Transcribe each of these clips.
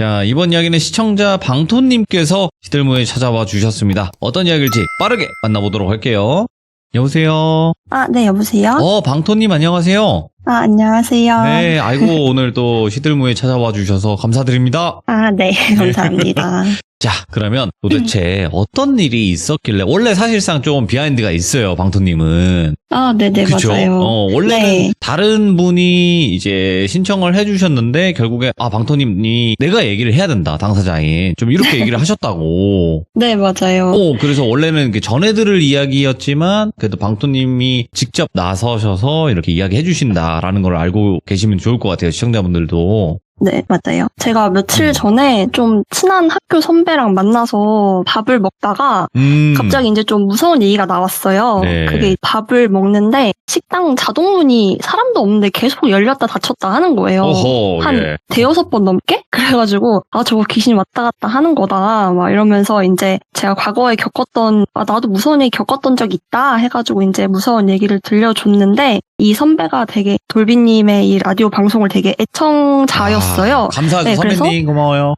자, 이번 이야기는 시청자 방토님께서 시들무에 찾아와 주셨습니다. 어떤 이야기일지 빠르게 만나보도록 할게요. 여보세요? 네, 여보세요? 방토님 안녕하세요? 안녕하세요. 네, 아이고, 오늘 또 시들무에 찾아와 주셔서 감사드립니다. 네, 감사합니다. 자, 그러면 도대체 어떤 일이 있었길래, 원래 사실상 좀 비하인드가 있어요, 방토님은. 네네, 그쵸? 맞아요. 원래는 네. 다른 분이 이제 신청을 해주셨는데, 결국에, 방토님이 내가 얘기를 해야 된다, 당사자에. 좀 이렇게 얘기를 하셨다고. 네, 맞아요. 그래서 원래는 전해들을 이야기였지만, 그래도 방토님이 직접 나서셔서 이렇게 이야기해 주신다라는 걸 알고 계시면 좋을 것 같아요, 시청자분들도. 네, 맞아요. 제가 며칠 전에 좀 친한 학교 선배랑 만나서 밥을 먹다가 갑자기 이제 좀 무서운 얘기가 나왔어요. 네. 그게 밥을 먹는데 식당 자동문이 사람도 없는데 계속 열렸다 닫혔다 하는 거예요. 어허, 한 예. 대여섯 번 넘게? 그래가지고 저거 귀신이 왔다 갔다 하는 거다 막 이러면서 이제 제가 과거에 겪었던 나도 무서운 얘기 겪었던 적 있다 해가지고 이제 무서운 얘기를 들려줬는데 이 선배가 되게 돌비님의 이 라디오 방송을 되게 애청자였어요. 감사하죠, 네, 선배님. 고마워요.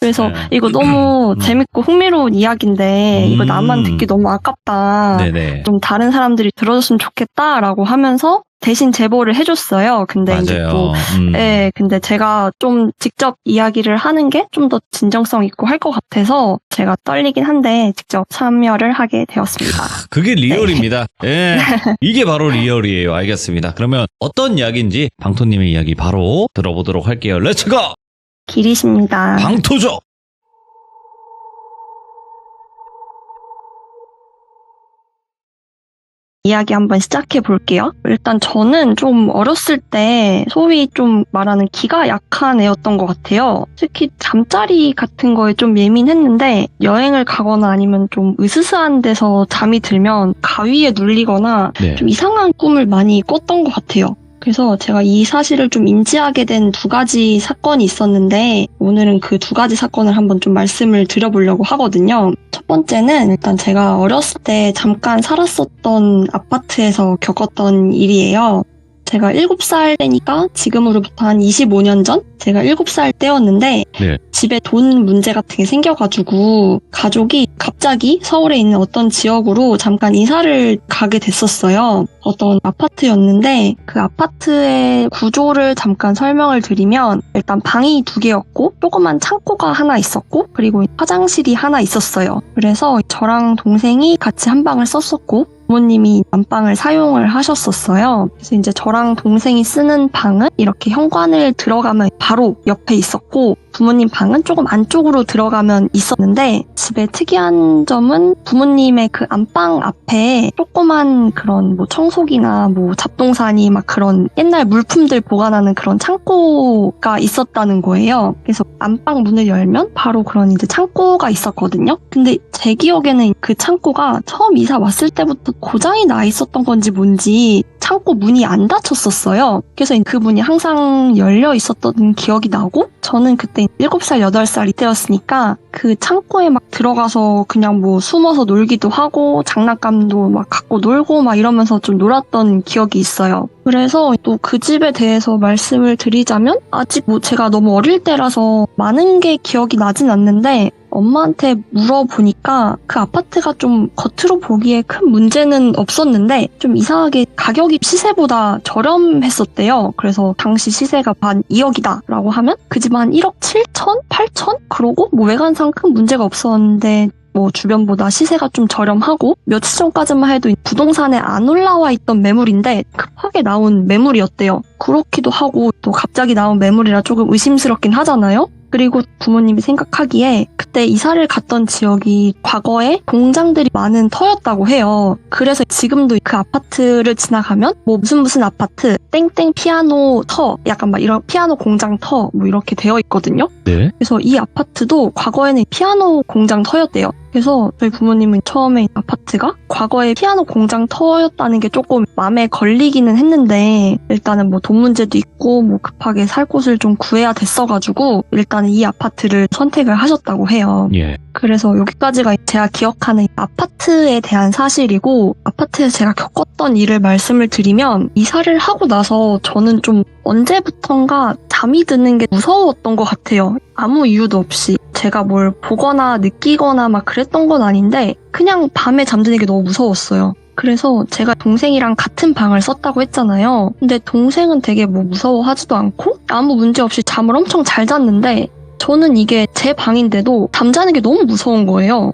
그래서 네. 이거 너무 재밌고 흥미로운 이야기인데 이거 나만 듣기 너무 아깝다. 네네. 좀 다른 사람들이 들어줬으면 좋겠다라고 하면서 대신 제보를 해줬어요. 근데 이제 맞아요. 또 근데 제가 좀 직접 이야기를 하는 게 좀 더 진정성 있고 할 것 같아서 제가 떨리긴 한데 직접 참여를 하게 되었습니다. 그게 리얼입니다. 예. 이게 바로 리얼이에요. 알겠습니다. 그러면 어떤 이야기인지 방토님의 이야기 바로 들어보도록 할게요. 렛츠고! 길이십니다. 방토죠! 이야기 한번 시작해 볼게요. 일단 저는 좀 어렸을 때 소위 좀 말하는 기가 약한 애였던 것 같아요. 특히 잠자리 같은 거에 좀 예민했는데 여행을 가거나 아니면 좀 으스스한 데서 잠이 들면 가위에 눌리거나 네. 좀 이상한 꿈을 많이 꿨던 것 같아요. 그래서 제가 이 사실을 좀 인지하게 된 두 가지 사건이 있었는데 오늘은 그 두 가지 사건을 한번 좀 말씀을 드려보려고 하거든요. 첫 번째는 일단 제가 어렸을 때 잠깐 살았었던 아파트에서 겪었던 일이에요. 제가 7살 때니까 지금으로부터 한 25년 전? 제가 7살 때였는데 네. 집에 돈 문제 같은 게 생겨가지고 가족이 갑자기 서울에 있는 어떤 지역으로 잠깐 이사를 가게 됐었어요. 어떤 아파트였는데 그 아파트의 구조를 잠깐 설명을 드리면 일단 방이 2개였고 조그만 창고가 하나 있었고 그리고 화장실이 하나 있었어요. 그래서 저랑 동생이 같이 한 방을 썼었고 부모님이 안방을 사용을 하셨었어요. 그래서 이제 저랑 동생이 쓰는 방은 이렇게 현관을 들어가면 바로 옆에 있었고 부모님 방은 조금 안쪽으로 들어가면 있었는데 집의 특이한 점은 부모님의 그 안방 앞에 조그만 그런 뭐 청소기나 뭐 잡동사니 막 그런 옛날 물품들 보관하는 그런 창고가 있었다는 거예요. 그래서 안방 문을 열면 바로 그런 이제 창고가 있었거든요. 근데 제 기억에는 그 창고가 처음 이사 왔을 때부터 고장이 나 있었던 건지 뭔지 창고 문이 안 닫혔었어요. 그래서 그 문이 항상 열려 있었던 기억이 나고 저는 그때 7살, 8살 이때였으니까 그 창고에 막 들어가서 그냥 뭐 숨어서 놀기도 하고 장난감도 막 갖고 놀고 막 이러면서 좀 놀았던 기억이 있어요. 그래서 또 그 집에 대해서 말씀을 드리자면 아직 뭐 제가 너무 어릴 때라서 많은 게 기억이 나진 않는데 엄마한테 물어보니까 그 아파트가 좀 겉으로 보기에 큰 문제는 없었는데 좀 이상하게 가격이 시세보다 저렴했었대요. 그래서 당시 시세가 한 2억이다 라고 하면 그 집 한 1억 7천? 8천? 그러고 뭐 외관상 큰 문제가 없었는데 뭐 주변보다 시세가 좀 저렴하고 며칠 전까지만 해도 부동산에 안 올라와 있던 매물인데 급하게 나온 매물이었대요. 그렇기도 하고 또 갑자기 나온 매물이라 조금 의심스럽긴 하잖아요. 그리고 부모님이 생각하기에 그때 이사를 갔던 지역이 과거에 공장들이 많은 터였다고 해요. 그래서 지금도 그 아파트를 지나가면 뭐 무슨 아파트 땡땡 피아노 터 약간 막 이런 피아노 공장 터 뭐 이렇게 되어 있거든요. 네. 그래서 이 아파트도 과거에는 피아노 공장 터였대요. 그래서 저희 부모님은 처음에 아파트가 과거에 피아노 공장 터였다는 게 조금 마음에 걸리기는 했는데 일단은 뭐 돈 문제도 있고 뭐 급하게 살 곳을 좀 구해야 됐어가지고 일단은 이 아파트를 선택을 하셨다고 해요. 예. 그래서 여기까지가 제가 기억하는 아파트에 대한 사실이고 아파트에서 제가 겪었던 일을 말씀을 드리면 이사를 하고 나서 저는 좀 언제부턴가 잠이 드는 게 무서웠던 것 같아요. 아무 이유도 없이. 제가 뭘 보거나 느끼거나 막 그랬던 건 아닌데 그냥 밤에 잠드는 게 너무 무서웠어요. 그래서 제가 동생이랑 같은 방을 썼다고 했잖아요. 근데 동생은 되게 뭐 무서워하지도 않고 아무 문제 없이 잠을 엄청 잘 잤는데 저는 이게 제 방인데도 잠자는 게 너무 무서운 거예요.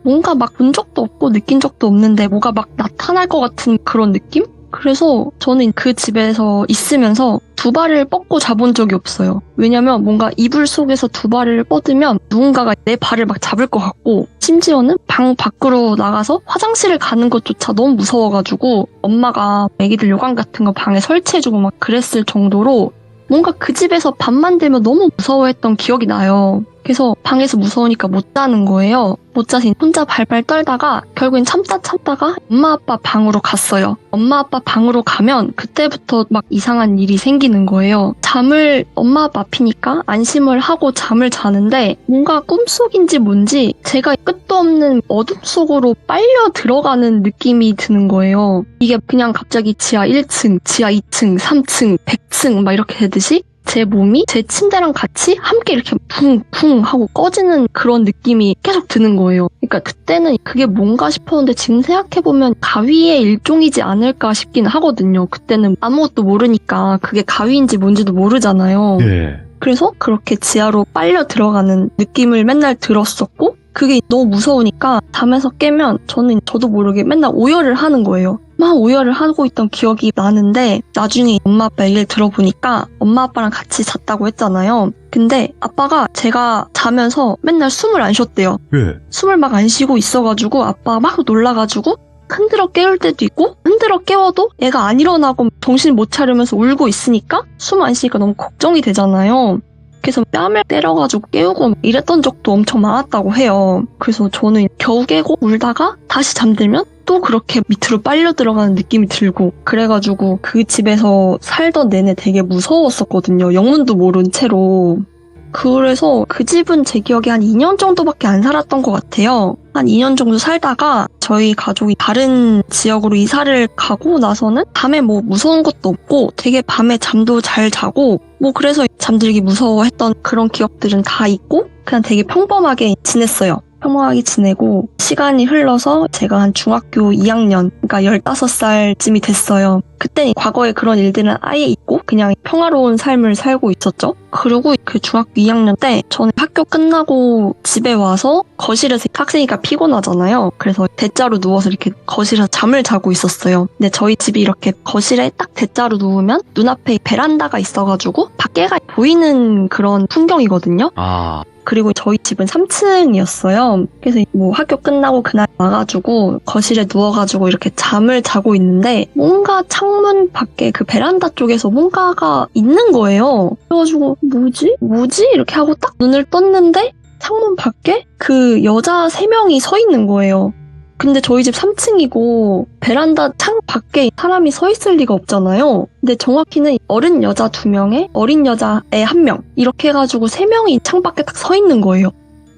뭔가 막 본 적도 없고 느낀 적도 없는데 뭐가 막 나타날 것 같은 그런 느낌? 그래서 저는 그 집에서 있으면서 두 발을 뻗고 자본 적이 없어요. 왜냐면 뭔가 이불 속에서 두 발을 뻗으면 누군가가 내 발을 막 잡을 것 같고 심지어는 방 밖으로 나가서 화장실을 가는 것조차 너무 무서워가지고 엄마가 애기들 요강 같은 거 방에 설치해주고 막 그랬을 정도로 뭔가 그 집에서 밤만 되면 너무 무서워했던 기억이 나요. 그래서 방에서 무서우니까 못 자는 거예요. 못 자서 혼자 발발 떨다가 결국엔 참다가 엄마 아빠 방으로 갔어요. 엄마 아빠 방으로 가면 그때부터 막 이상한 일이 생기는 거예요. 잠을 엄마 아빠 앞이니까 안심을 하고 잠을 자는데 뭔가 꿈속인지 뭔지 제가 끝도 없는 어둠 속으로 빨려 들어가는 느낌이 드는 거예요. 이게 그냥 갑자기 지하 1층, 지하 2층, 3층, 100층 막 이렇게 되듯이 제 몸이 제 침대랑 같이 함께 이렇게 쿵쿵 하고 꺼지는 그런 느낌이 계속 드는 거예요. 그러니까 그때는 그게 뭔가 싶었는데 지금 생각해보면 가위의 일종이지 않을까 싶긴 하거든요. 그때는 아무것도 모르니까 그게 가위인지 뭔지도 모르잖아요. 네. 그래서 그렇게 지하로 빨려 들어가는 느낌을 맨날 들었었고 그게 너무 무서우니까 잠에서 깨면 저도 모르게 맨날 오열을 하는 거예요. 막 오열을 하고 있던 기억이 나는데 나중에 엄마 아빠 얘기를 들어보니까 엄마 아빠랑 같이 잤다고 했잖아요. 근데 아빠가 제가 자면서 맨날 숨을 안 쉬었대요. 왜? 숨을 막 안 쉬고 있어가지고 아빠가 막 놀라가지고 흔들어 깨울 때도 있고 흔들어 깨워도 애가 안 일어나고 정신 못 차리면서 울고 있으니까 숨 안 쉬니까 너무 걱정이 되잖아요. 그래서 뺨을 때려가지고 깨우고 이랬던 적도 엄청 많았다고 해요. 그래서 저는 겨우 깨고 울다가 다시 잠들면 또 그렇게 밑으로 빨려 들어가는 느낌이 들고 그래가지고 그 집에서 살던 내내 되게 무서웠었거든요. 영문도 모른 채로. 그래서 그 집은 제 기억에 한 2년 정도밖에 안 살았던 것 같아요. 한 2년 정도 살다가 저희 가족이 다른 지역으로 이사를 가고 나서는 밤에 뭐 무서운 것도 없고 되게 밤에 잠도 잘 자고 뭐 그래서 잠들기 무서워했던 그런 기억들은 다 있고 그냥 되게 평범하게 지냈어요. 평범하게 지내고 시간이 흘러서 제가 한 중학교 2학년, 그러니까 15살쯤이 됐어요. 그때 과거에 그런 일들은 아예 있고 그냥 평화로운 삶을 살고 있었죠. 그리고 그 중학교 2학년 때 저는 학교 끝나고 집에 와서 거실에서 학생이니까 피곤하잖아요. 그래서 대자로 누워서 이렇게 거실에서 잠을 자고 있었어요. 근데 저희 집이 이렇게 거실에 딱 대자로 누우면 눈앞에 베란다가 있어가지고 밖에가 보이는 그런 풍경이거든요. 그리고 저희 집은 3층이었어요. 그래서 뭐 학교 끝나고 그날 와가지고 거실에 누워가지고 이렇게 잠을 자고 있는데 뭔가 창문 밖에 그 베란다 쪽에서 뭔가가 있는 거예요. 그래가지고 뭐지? 이렇게 하고 딱 눈을 떴는데 창문 밖에 그 여자 3명이 서 있는 거예요. 근데 저희 집 3층이고 베란다 창 밖에 사람이 서 있을 리가 없잖아요. 근데 정확히는 어른 여자 2명에 어린 여자애 1명 이렇게 해가지고 3명이 창 밖에 딱 서 있는 거예요.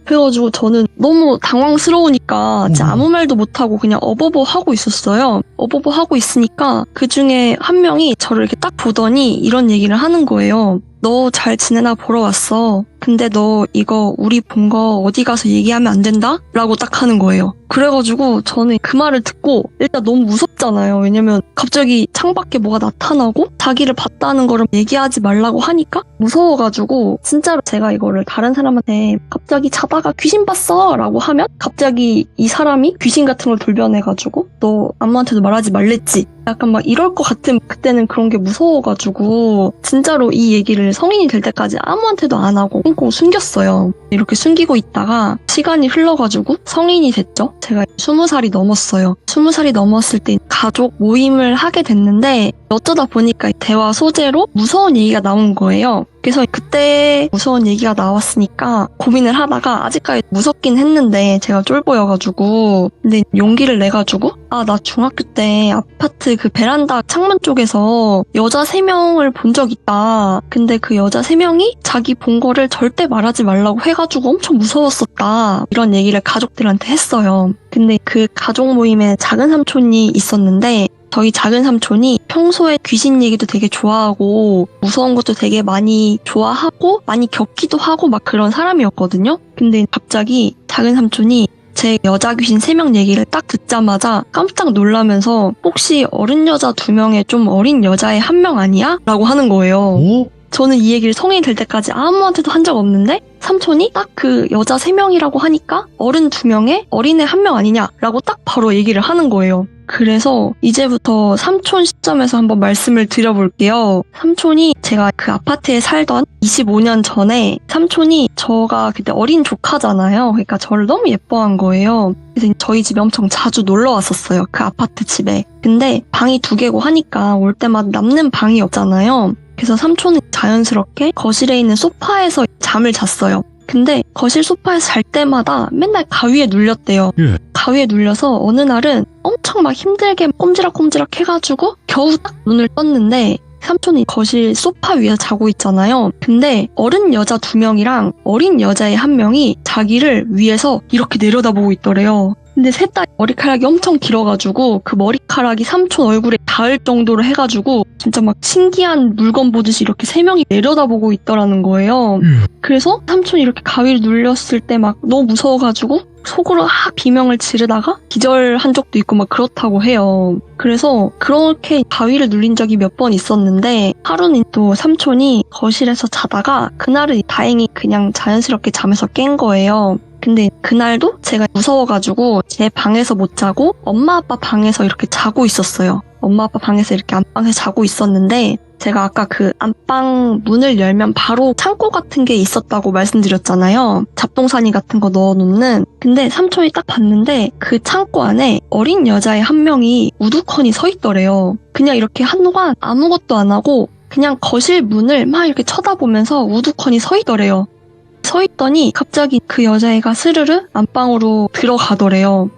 그래가지고 저는 너무 당황스러우니까 진짜 아무 말도 못하고 그냥 어버버 하고 있었어요. 어버버 하고 있으니까 그 중에 한 명이 저를 이렇게 딱 보더니 이런 얘기를 하는 거예요. 너 잘 지내나 보러 왔어. 근데 너 이거 우리 본 거 어디 가서 얘기하면 안 된다? 라고 딱 하는 거예요. 그래가지고 저는 그 말을 듣고 일단 너무 무섭잖아요. 왜냐면 갑자기 창밖에 뭐가 나타나고 자기를 봤다는 거를 얘기하지 말라고 하니까 무서워가지고 진짜로 제가 이거를 다른 사람한테 갑자기 자다가 귀신 봤어 라고 하면 갑자기 이 사람이 귀신 같은 걸 돌변해가지고 너 아무한테도 말하지 말랬지. 약간 막 이럴 것 같은 그때는 그런 게 무서워가지고 진짜로 이 얘기를 성인이 될 때까지 아무한테도 안 하고 꽁꽁 숨겼어요. 이렇게 숨기고 있다가 시간이 흘러가지고 성인이 됐죠. 제가 20살이 넘었어요. 20살이 넘었을 때 가족 모임을 하게 됐는데 어쩌다 보니까 대화 소재로 무서운 얘기가 나온 거예요. 그래서 그때 무서운 얘기가 나왔으니까 고민을 하다가 아직까지 무섭긴 했는데 제가 쫄보여가지고 근데 용기를 내가지고 나 중학교 때 아파트 그 베란다 창문 쪽에서 여자 3명을 본 적 있다. 근데 그 여자 3명이 자기 본 거를 절대 말하지 말라고 해가지고 엄청 무서웠었다. 이런 얘기를 가족들한테 했어요. 근데 그 가족 모임에 작은 삼촌이 있었는데 저희 작은 삼촌이 평소에 귀신 얘기도 되게 좋아하고 무서운 것도 되게 많이 좋아하고 많이 겪기도 하고 막 그런 사람이었거든요. 근데 갑자기 작은 삼촌이 제 여자 귀신 3명 얘기를 딱 듣자마자 깜짝 놀라면서 혹시 어른 여자 2명에 좀 어린 여자애 1명 아니야? 라고 하는 거예요. 오? 저는 이 얘기를 성인이 될 때까지 아무한테도 한 적 없는데 삼촌이 딱 그 여자 3명이라고 하니까 어른 2명에 어린애 1명 아니냐라고 딱 바로 얘기를 하는 거예요. 그래서 이제부터 삼촌 시점에서 한번 말씀을 드려볼게요. 삼촌이 제가 그 아파트에 살던 25년 전에 삼촌이 저가 그때 어린 조카잖아요. 그러니까 저를 너무 예뻐한 거예요. 그래서 저희 집에 엄청 자주 놀러 왔었어요. 그 아파트 집에. 근데 방이 2개고 하니까 올 때마다 남는 방이 없잖아요. 그래서 삼촌은 자연스럽게 거실에 있는 소파에서 잠을 잤어요. 근데 거실 소파에서 잘 때마다 맨날 가위에 눌렸대요. 예. 가위에 눌려서 어느 날은 엄청 막 힘들게 꼼지락꼼지락 해가지고 겨우 딱 눈을 떴는데 삼촌이 거실 소파 위에서 자고 있잖아요. 근데 어른 여자 2명이랑 어린 여자애 1명이 자기를 위에서 이렇게 내려다보고 있더래요. 근데 셋 다 머리카락이 엄청 길어가지고 그 머리카락이 삼촌 얼굴에 닿을 정도로 해가지고 진짜 막 신기한 물건 보듯이 이렇게 3명이 내려다보고 있더라는 거예요. 그래서 삼촌이 이렇게 가위를 눌렸을 때 막 너무 무서워가지고 속으로 비명을 지르다가 기절한 적도 있고 막 그렇다고 해요. 그래서 그렇게 가위를 눌린 적이 몇 번 있었는데 하루는 또 삼촌이 거실에서 자다가 그날은 다행히 그냥 자연스럽게 잠에서 깬 거예요. 근데 그날도 제가 무서워가지고 제 방에서 못 자고 엄마 아빠 방에서 이렇게 자고 있었어요. 엄마 아빠 방에서 이렇게 안방에서 자고 있었는데 제가 아까 그 안방 문을 열면 바로 창고 같은 게 있었다고 말씀드렸잖아요. 잡동사니 같은 거 넣어놓는. 근데 삼촌이 딱 봤는데 그 창고 안에 어린 여자애 1명이 우두커니 서 있더래요. 그냥 이렇게 한동안 아무것도 안 하고 그냥 거실 문을 막 이렇게 쳐다보면서 우두커니 서 있더래요. 서 있더니 갑자기 그 여자애가 스르르 안방으로 들어가더래요.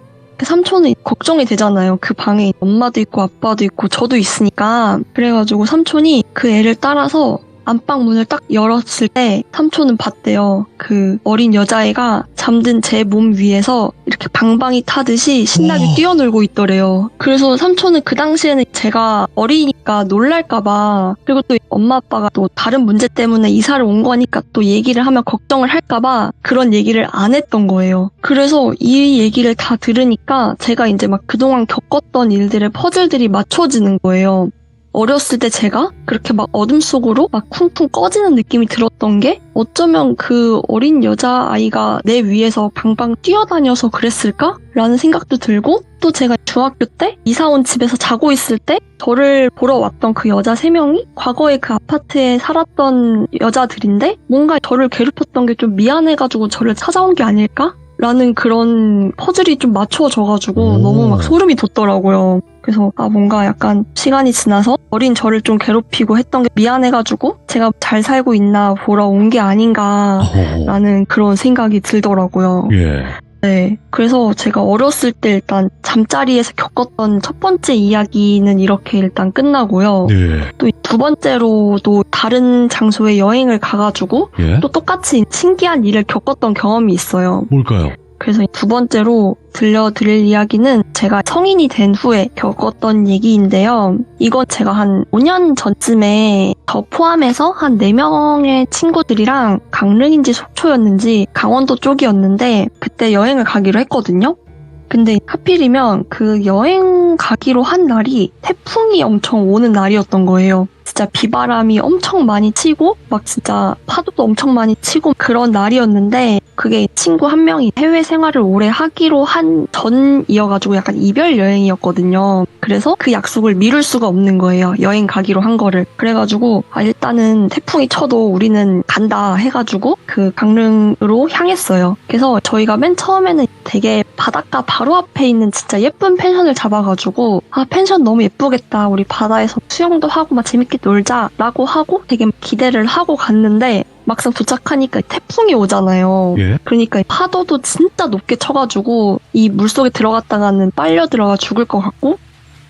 삼촌은 걱정이 되잖아요. 그 방에 엄마도 있고 아빠도 있고 저도 있으니까. 그래가지고 삼촌이 그 애를 따라서 안방 문을 딱 열었을 때 삼촌은 봤대요. 그 어린 여자애가 잠든 제 몸 위에서 이렇게 방방이 타듯이 신나게 뛰어놀고 있더래요. 그래서 삼촌은 그 당시에는 제가 어리니까 놀랄까봐, 그리고 또 엄마 아빠가 또 다른 문제 때문에 이사를 온 거니까 또 얘기를 하면 걱정을 할까봐 그런 얘기를 안 했던 거예요. 그래서 이 얘기를 다 들으니까 제가 이제 막 그동안 겪었던 일들의 퍼즐들이 맞춰지는 거예요. 어렸을 때 제가 그렇게 막 어둠 속으로 막 쿵쿵 꺼지는 느낌이 들었던 게 어쩌면 그 어린 여자아이가 내 위에서 방방 뛰어다녀서 그랬을까? 라는 생각도 들고, 또 제가 중학교 때 이사 온 집에서 자고 있을 때 저를 보러 왔던 그 여자 3명이 과거에 그 아파트에 살았던 여자들인데 뭔가 저를 괴롭혔던 게 좀 미안해가지고 저를 찾아온 게 아닐까? 라는 그런 퍼즐이 좀 맞춰져가지고 너무 막 소름이 돋더라고요. 그래서 뭔가 약간 시간이 지나서 어린 저를 좀 괴롭히고 했던 게 미안해가지고 제가 잘 살고 있나 보러 온 게 아닌가라는 그런 생각이 들더라고요. 예. 네. 그래서 제가 어렸을 때 일단 잠자리에서 겪었던 첫 번째 이야기는 이렇게 일단 끝나고요. 예. 또 2번째로도 다른 장소에 여행을 가가지고 예? 또 똑같이 신기한 일을 겪었던 경험이 있어요. 뭘까요? 그래서 2번째로 들려드릴 이야기는 제가 성인이 된 후에 겪었던 얘기인데요. 이건 제가 한 5년 전쯤에 저 포함해서 한 4명의 친구들이랑 강릉인지 속초였는지 강원도 쪽이었는데 그때 여행을 가기로 했거든요. 근데 하필이면 그 여행 가기로 한 날이 태풍이 엄청 오는 날이었던 거예요. 진짜 비바람이 엄청 많이 치고 막 진짜 파도도 엄청 많이 치고 그런 날이었는데, 그게 친구 한 명이 해외 생활을 오래 하기로 한 전이어가지고 약간 이별 여행이었거든요. 그래서 그 약속을 미룰 수가 없는 거예요. 여행 가기로 한 거를. 그래가지고 일단은 태풍이 쳐도 우리는 간다 해가지고 그 강릉으로 향했어요. 그래서 저희가 맨 처음에는 되게 바닷가 바로 앞에 있는 진짜 예쁜 펜션을 잡아가지고 펜션 너무 예쁘겠다, 우리 바다에서 수영도 하고 막 재밌게 놀자라고 하고 되게 기대를 하고 갔는데 막상 도착하니까 태풍이 오잖아요. 예? 그러니까 파도도 진짜 높게 쳐가지고 이 물속에 들어갔다가는 빨려 들어가 죽을 것 같고,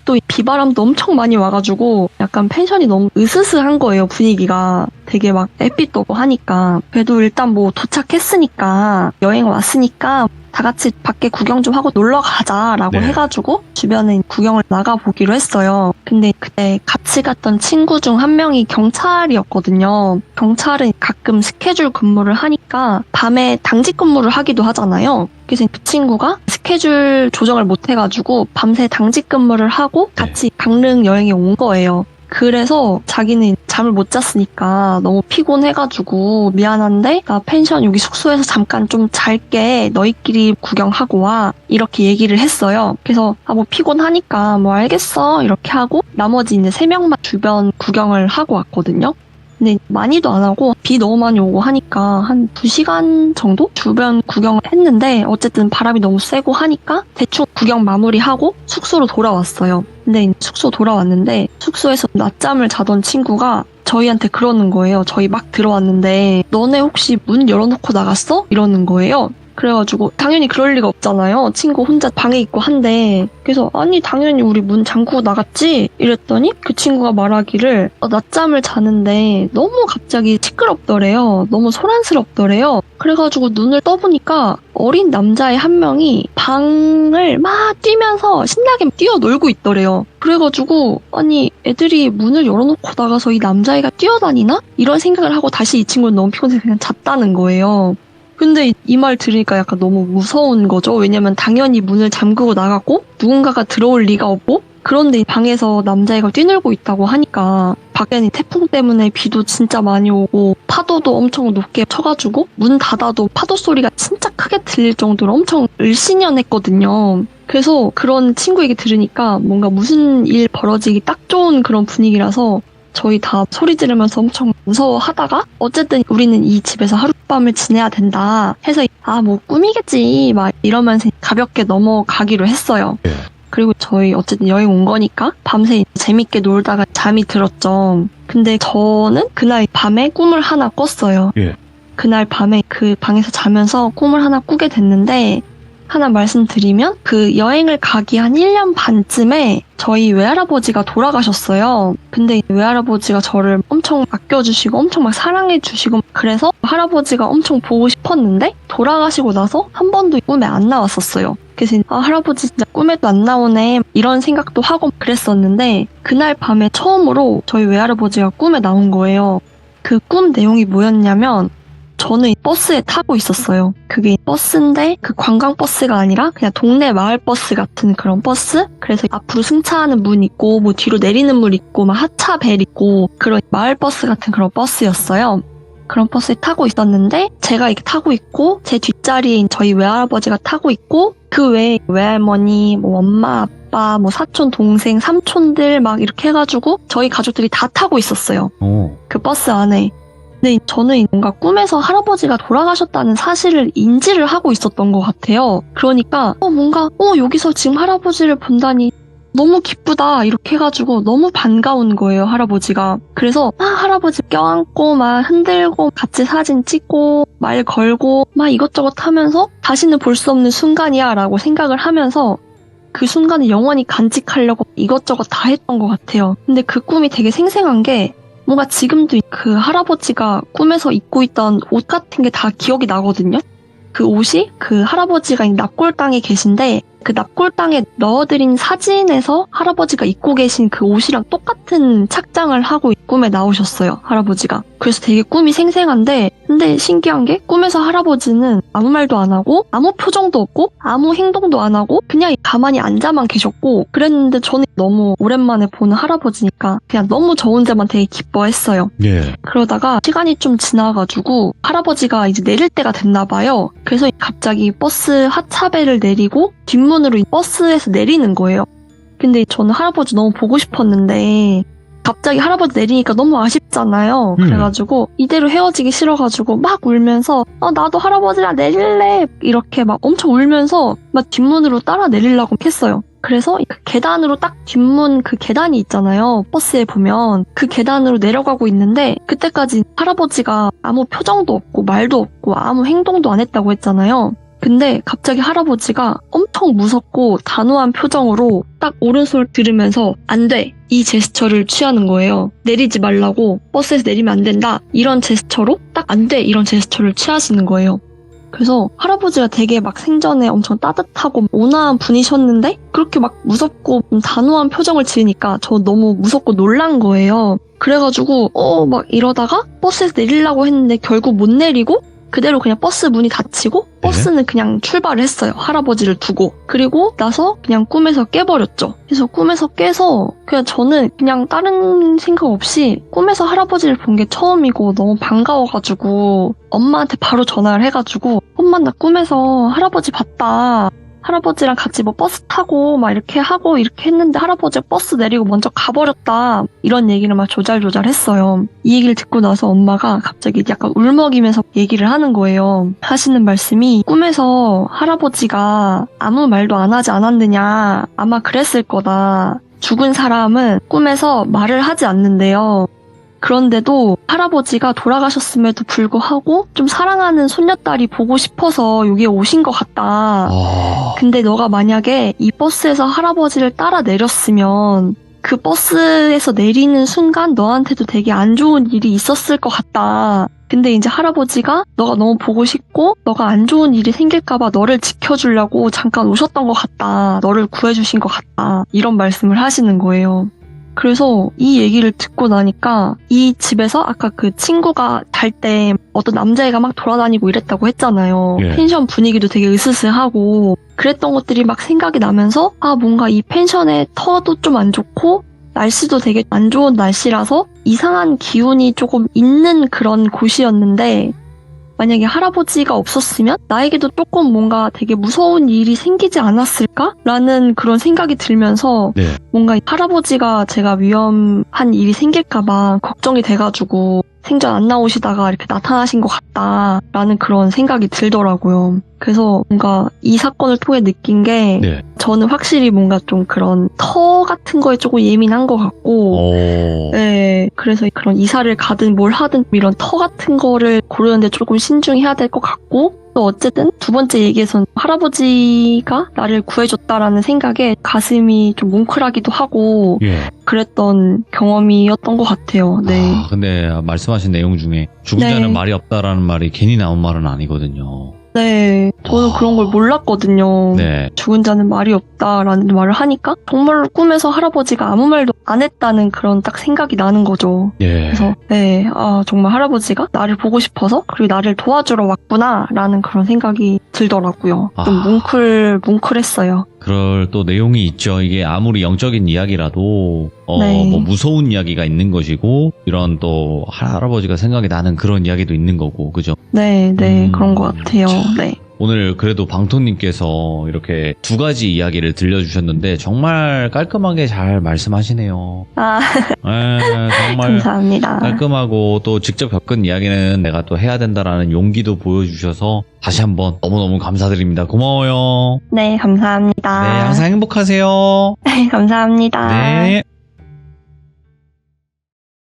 또 비바람도 엄청 많이 와가지고 약간 펜션이 너무 으스스한 거예요. 분위기가 되게 막 햇빛도 오고 하니까. 그래도 일단 뭐 도착했으니까 여행 왔으니까 다 같이 밖에 구경 좀 하고 놀러 가자라고 네. 해가지고 주변에 구경을 나가보기로 했어요. 근데 그때 같이 갔던 친구 중 한 명이 경찰이었거든요. 경찰은 가끔 스케줄 근무를 하니까 밤에 당직 근무를 하기도 하잖아요. 그래서 그 친구가 스케줄 조정을 못 해가지고 밤새 당직 근무를 하고 같이 강릉 여행에 온 거예요. 그래서 자기는 잠을 못 잤으니까 너무 피곤해가지고 미안한데 나 펜션 여기 숙소에서 잠깐 좀 잘게 너희끼리 구경하고 와 이렇게 얘기를 했어요. 그래서 뭐 피곤하니까 뭐 알겠어 이렇게 하고 나머지 이제 3명만 주변 구경을 하고 왔거든요. 근데 많이도 안 하고 비 너무 많이 오고 하니까 한 2시간 정도 주변 구경을 했는데 어쨌든 바람이 너무 세고 하니까 대충 구경 마무리하고 숙소로 돌아왔어요. 근데 숙소 돌아왔는데 숙소에서 낮잠을 자던 친구가 저희한테 그러는 거예요. 저희 막 들어왔는데 너네 혹시 문 열어놓고 나갔어? 이러는 거예요. 그래가지고 당연히 그럴 리가 없잖아요. 친구 혼자 방에 있고 한데 그래서 아니 당연히 우리 문 잠그고 나갔지? 이랬더니 그 친구가 말하기를 낮잠을 자는데 너무 갑자기 시끄럽더래요. 너무 소란스럽더래요. 그래가지고 눈을 떠보니까 어린 남자애 한 명이 방을 막 뛰면서 신나게 뛰어놀고 있더래요. 그래가지고 아니 애들이 문을 열어놓고 나가서 이 남자애가 뛰어다니나? 이런 생각을 하고 다시 이 친구는 너무 피곤해서 그냥 잤다는 거예요. 근데 이 말 들으니까 약간 너무 무서운 거죠. 왜냐면 당연히 문을 잠그고 나갔고 누군가가 들어올 리가 없고 그런데 방에서 남자애가 뛰놀고 있다고 하니까 밖에는 태풍 때문에 비도 진짜 많이 오고 파도도 엄청 높게 쳐가지고 문 닫아도 파도 소리가 진짜 크게 들릴 정도로 엄청 을씨년했거든요. 그래서 그런 친구 얘기 들으니까 뭔가 무슨 일 벌어지기 딱 좋은 그런 분위기라서 저희 다 소리 지르면서 엄청 무서워하다가 어쨌든 우리는 이 집에서 하룻밤을 지내야 된다 해서 뭐 꿈이겠지 막 이러면서 가볍게 넘어가기로 했어요. 예. 그리고 저희 어쨌든 여행 온 거니까 밤새 재밌게 놀다가 잠이 들었죠. 근데 저는 그날 밤에 꿈을 하나 꿨어요. 예. 그날 밤에 그 방에서 자면서 꿈을 하나 꾸게 됐는데 하나 말씀드리면 그 여행을 가기 한 1년 반쯤에 저희 외할아버지가 돌아가셨어요. 근데 외할아버지가 저를 엄청 아껴주시고 엄청 막 사랑해주시고 그래서 할아버지가 엄청 보고 싶었는데 돌아가시고 나서 한 번도 꿈에 안 나왔었어요. 그래서 할아버지 진짜 꿈에도 안 나오네 이런 생각도 하고 그랬었는데 그날 밤에 처음으로 저희 외할아버지가 꿈에 나온 거예요. 그 꿈 내용이 뭐였냐면 저는 버스에 타고 있었어요. 그게 버스인데 그 관광버스가 아니라 그냥 동네 마을버스 같은 그런 버스? 그래서 앞으로 승차하는 문 있고 뭐 뒤로 내리는 문 있고 막 하차벨 있고 그런 마을버스 같은 그런 버스였어요. 그런 버스에 타고 있었는데 제가 이렇게 타고 있고 제 뒷자리에 저희 외할아버지가 타고 있고 그 외에 외할머니, 뭐 엄마, 아빠, 뭐 사촌, 동생, 삼촌들 막 이렇게 해가지고 저희 가족들이 다 타고 있었어요. 그 버스 안에. 근데 저는 뭔가 꿈에서 할아버지가 돌아가셨다는 사실을 인지를 하고 있었던 것 같아요. 그러니까 뭔가 여기서 지금 할아버지를 본다니 너무 기쁘다 이렇게 해가지고 너무 반가운 거예요, 할아버지가. 그래서 할아버지 껴안고 막 흔들고 같이 사진 찍고 말 걸고 막 이것저것 하면서 다시는 볼 수 없는 순간이야 라고 생각을 하면서 그 순간을 영원히 간직하려고 이것저것 다 했던 것 같아요. 근데 그 꿈이 되게 생생한 게 뭔가 지금도 그 할아버지가 꿈에서 입고 있던 옷 같은 게 다 기억이 나거든요. 그 옷이 그 할아버지가 납골당에 계신데 그 납골당에 넣어드린 사진에서 할아버지가 입고 계신 그 옷이랑 똑같은 착장을 하고 꿈에 나오셨어요, 할아버지가. 그래서 되게 꿈이 생생한데 근데 신기한 게 꿈에서 할아버지는 아무 말도 안 하고 아무 표정도 없고 아무 행동도 안 하고 그냥 가만히 앉아만 계셨고 그랬는데 저는 너무 오랜만에 보는 할아버지니까 그냥 너무 저 혼자만 되게 기뻐했어요. 예. 그러다가 시간이 좀 지나가지고 할아버지가 이제 내릴 때가 됐나 봐요. 그래서 갑자기 버스 하차벨을 내리고 뒷문으로 버스에서 내리는 거예요. 근데 저는 할아버지 너무 보고 싶었는데 갑자기 할아버지 내리니까 너무 아쉽잖아요. 그래가지고 이대로 헤어지기 싫어가지고 막 울면서 나도 할아버지랑 내릴래 이렇게 막 엄청 울면서 막 뒷문으로 따라 내리려고 했어요. 그래서 그 계단으로 딱 뒷문 그 계단이 있잖아요. 버스에 보면 그 계단으로 내려가고 있는데 그때까지 할아버지가 아무 표정도 없고 말도 없고 아무 행동도 안 했다고 했잖아요. 근데 갑자기 할아버지가 엄청 무섭고 단호한 표정으로 딱 오른손을 들으면서 안 돼! 이 제스처를 취하는 거예요. 내리지 말라고, 버스에서 내리면 안 된다. 이런 제스처로 딱 안 돼! 이런 제스처를 취하시는 거예요. 그래서 할아버지가 되게 막 생전에 엄청 따뜻하고 온화한 분이셨는데 그렇게 막 무섭고 단호한 표정을 지으니까 저 너무 무섭고 놀란 거예요. 그래가지고 막 이러다가 버스에서 내리려고 했는데 결국 못 내리고 그대로 그냥 버스 문이 닫히고 버스는 그냥 출발을 했어요. 할아버지를 두고. 그리고 나서 그냥 꿈에서 깨버렸죠. 그래서 꿈에서 깨서 그냥 저는 그냥 다른 생각 없이 꿈에서 할아버지를 본 게 처음이고 너무 반가워가지고 엄마한테 바로 전화를 해가지고 엄마 나 꿈에서 할아버지 봤다. 할아버지랑 같이 뭐 버스 타고 막 이렇게 하고 이렇게 했는데 할아버지가 버스 내리고 먼저 가버렸다. 이런 얘기를 막 조잘조잘 했어요. 이 얘기를 듣고 나서 엄마가 갑자기 약간 울먹이면서 얘기를 하는 거예요. 하시는 말씀이 꿈에서 할아버지가 아무 말도 안 하지 않았느냐. 아마 그랬을 거다. 죽은 사람은 꿈에서 말을 하지 않는데요. 그런데도 할아버지가 돌아가셨음에도 불구하고 좀 사랑하는 손녀딸이 보고 싶어서 여기에 오신 것 같다. 근데 너가 만약에 이 버스에서 할아버지를 따라 내렸으면 그 버스에서 내리는 순간 너한테도 되게 안 좋은 일이 있었을 것 같다. 근데 이제 할아버지가 너가 너무 보고 싶고 너가 안 좋은 일이 생길까봐 너를 지켜주려고 잠깐 오셨던 것 같다. 너를 구해주신 것 같다. 이런 말씀을 하시는 거예요. 그래서 이 얘기를 듣고 나니까 이 집에서 아까 그 친구가 잘 때 어떤 남자애가 막 돌아다니고 이랬다고 했잖아요. 예. 펜션 분위기도 되게 으스스하고 그랬던 것들이 막 생각이 나면서 뭔가 이 펜션의 터도 좀 안 좋고 날씨도 되게 안 좋은 날씨라서 이상한 기운이 조금 있는 그런 곳이었는데 만약에 할아버지가 없었으면 나에게도 조금 뭔가 되게 무서운 일이 생기지 않았을까라는 그런 생각이 들면서 네. 뭔가 할아버지가 제가 위험한 일이 생길까봐 걱정이 돼가지고 생전 안 나오시다가 이렇게 나타나신 것 같다라는 그런 생각이 들더라고요. 그래서 뭔가 이 사건을 통해 느낀 게 네. 저는 확실히 뭔가 좀 그런 터 같은 거에 조금 예민한 것 같고 네, 그래서 그런 이사를 가든 뭘 하든 이런 터 같은 거를 고르는데 조금 신중해야 될 것 같고 또 어쨌든 두 번째 얘기에서는 할아버지가 나를 구해줬다라는 생각에 가슴이 좀 뭉클하기도 하고 예. 그랬던 경험이었던 것 같아요. 네. 근데 말씀하신 내용 중에 죽은 네. 자는 말이 없다라는 말이 괜히 나온 말은 아니거든요. 네, 저는 그런 걸 몰랐거든요. 네. 죽은 자는 말이 없다라는 말을 하니까 정말로 꿈에서 할아버지가 아무 말도 안 했다는 그런 딱 생각이 나는 거죠. 예. 그래서 네, 정말 할아버지가 나를 보고 싶어서 그리고 나를 도와주러 왔구나라는 그런 생각이 들더라고요. 좀 뭉클했어요. 그럴 또 내용이 있죠. 이게 아무리 영적인 이야기라도 네. 뭐 무서운 이야기가 있는 것이고 이런 또 할아버지가 생각이 나는 그런 이야기도 있는 거고 그죠? 네, 그런 것 같아요. 네. 오늘 그래도 방토님께서 이렇게 두 가지 이야기를 들려주셨는데 정말 깔끔하게 잘 말씀하시네요. 네, 정말 감사합니다. 깔끔하고 또 직접 겪은 이야기는 내가 또 해야 된다라는 용기도 보여주셔서 다시 한번 너무너무 감사드립니다. 고마워요. 네, 감사합니다. 네, 항상 행복하세요. 네, 감사합니다. 네.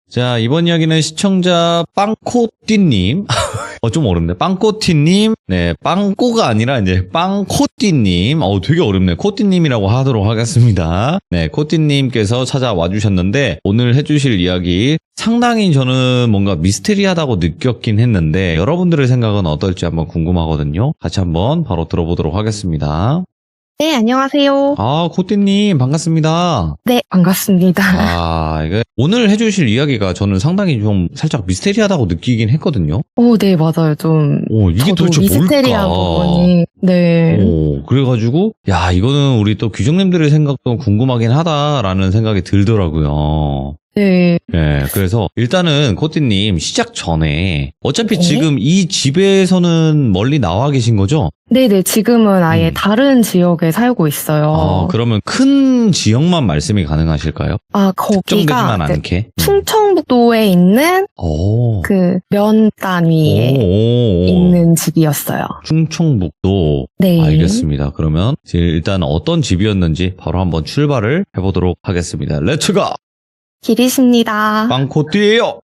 자, 이번 이야기는 시청자 빵코띠님. 좀 어렵네. 빵코띠님. 네, 빵꼬가 아니라 이제 빵코띠님. 되게 어렵네. 코띠님이라고 하도록 하겠습니다. 네, 코띠님께서 찾아와 주셨는데, 오늘 해주실 이야기 상당히 저는 뭔가 미스테리하다고 느꼈긴 했는데, 여러분들의 생각은 어떨지 한번 궁금하거든요. 같이 한번 바로 들어보도록 하겠습니다. 네, 안녕하세요. 코띠님, 반갑습니다. 네, 반갑습니다. 이게 오늘 해주실 이야기가 저는 상당히 좀 살짝 미스테리하다고 느끼긴 했거든요. 네, 맞아요. 좀. 이게 저도 도대체 미스테리한 뭘까? 부분이. 네. 그래가지고, 이거는 우리 또 귀정님들의 생각도 궁금하긴 하다라는 생각이 들더라고요. 네. 네, 그래서 일단은 코띠님 시작 전에 어차피 네? 지금 이 집에서는 멀리 나와 계신 거죠? 네네, 지금은 아예 다른 지역에 살고 있어요. 그러면 큰 지역만 말씀이 가능하실까요? 특정되지만 거기가 않게. 충청북도에 있는 그 면단 위에 있는 집이었어요. 충청북도. 네. 알겠습니다. 그러면 일단 어떤 집이었는지 바로 한번 출발을 해보도록 하겠습니다. 렛츠고! 길이십니다. 빵코띠예요.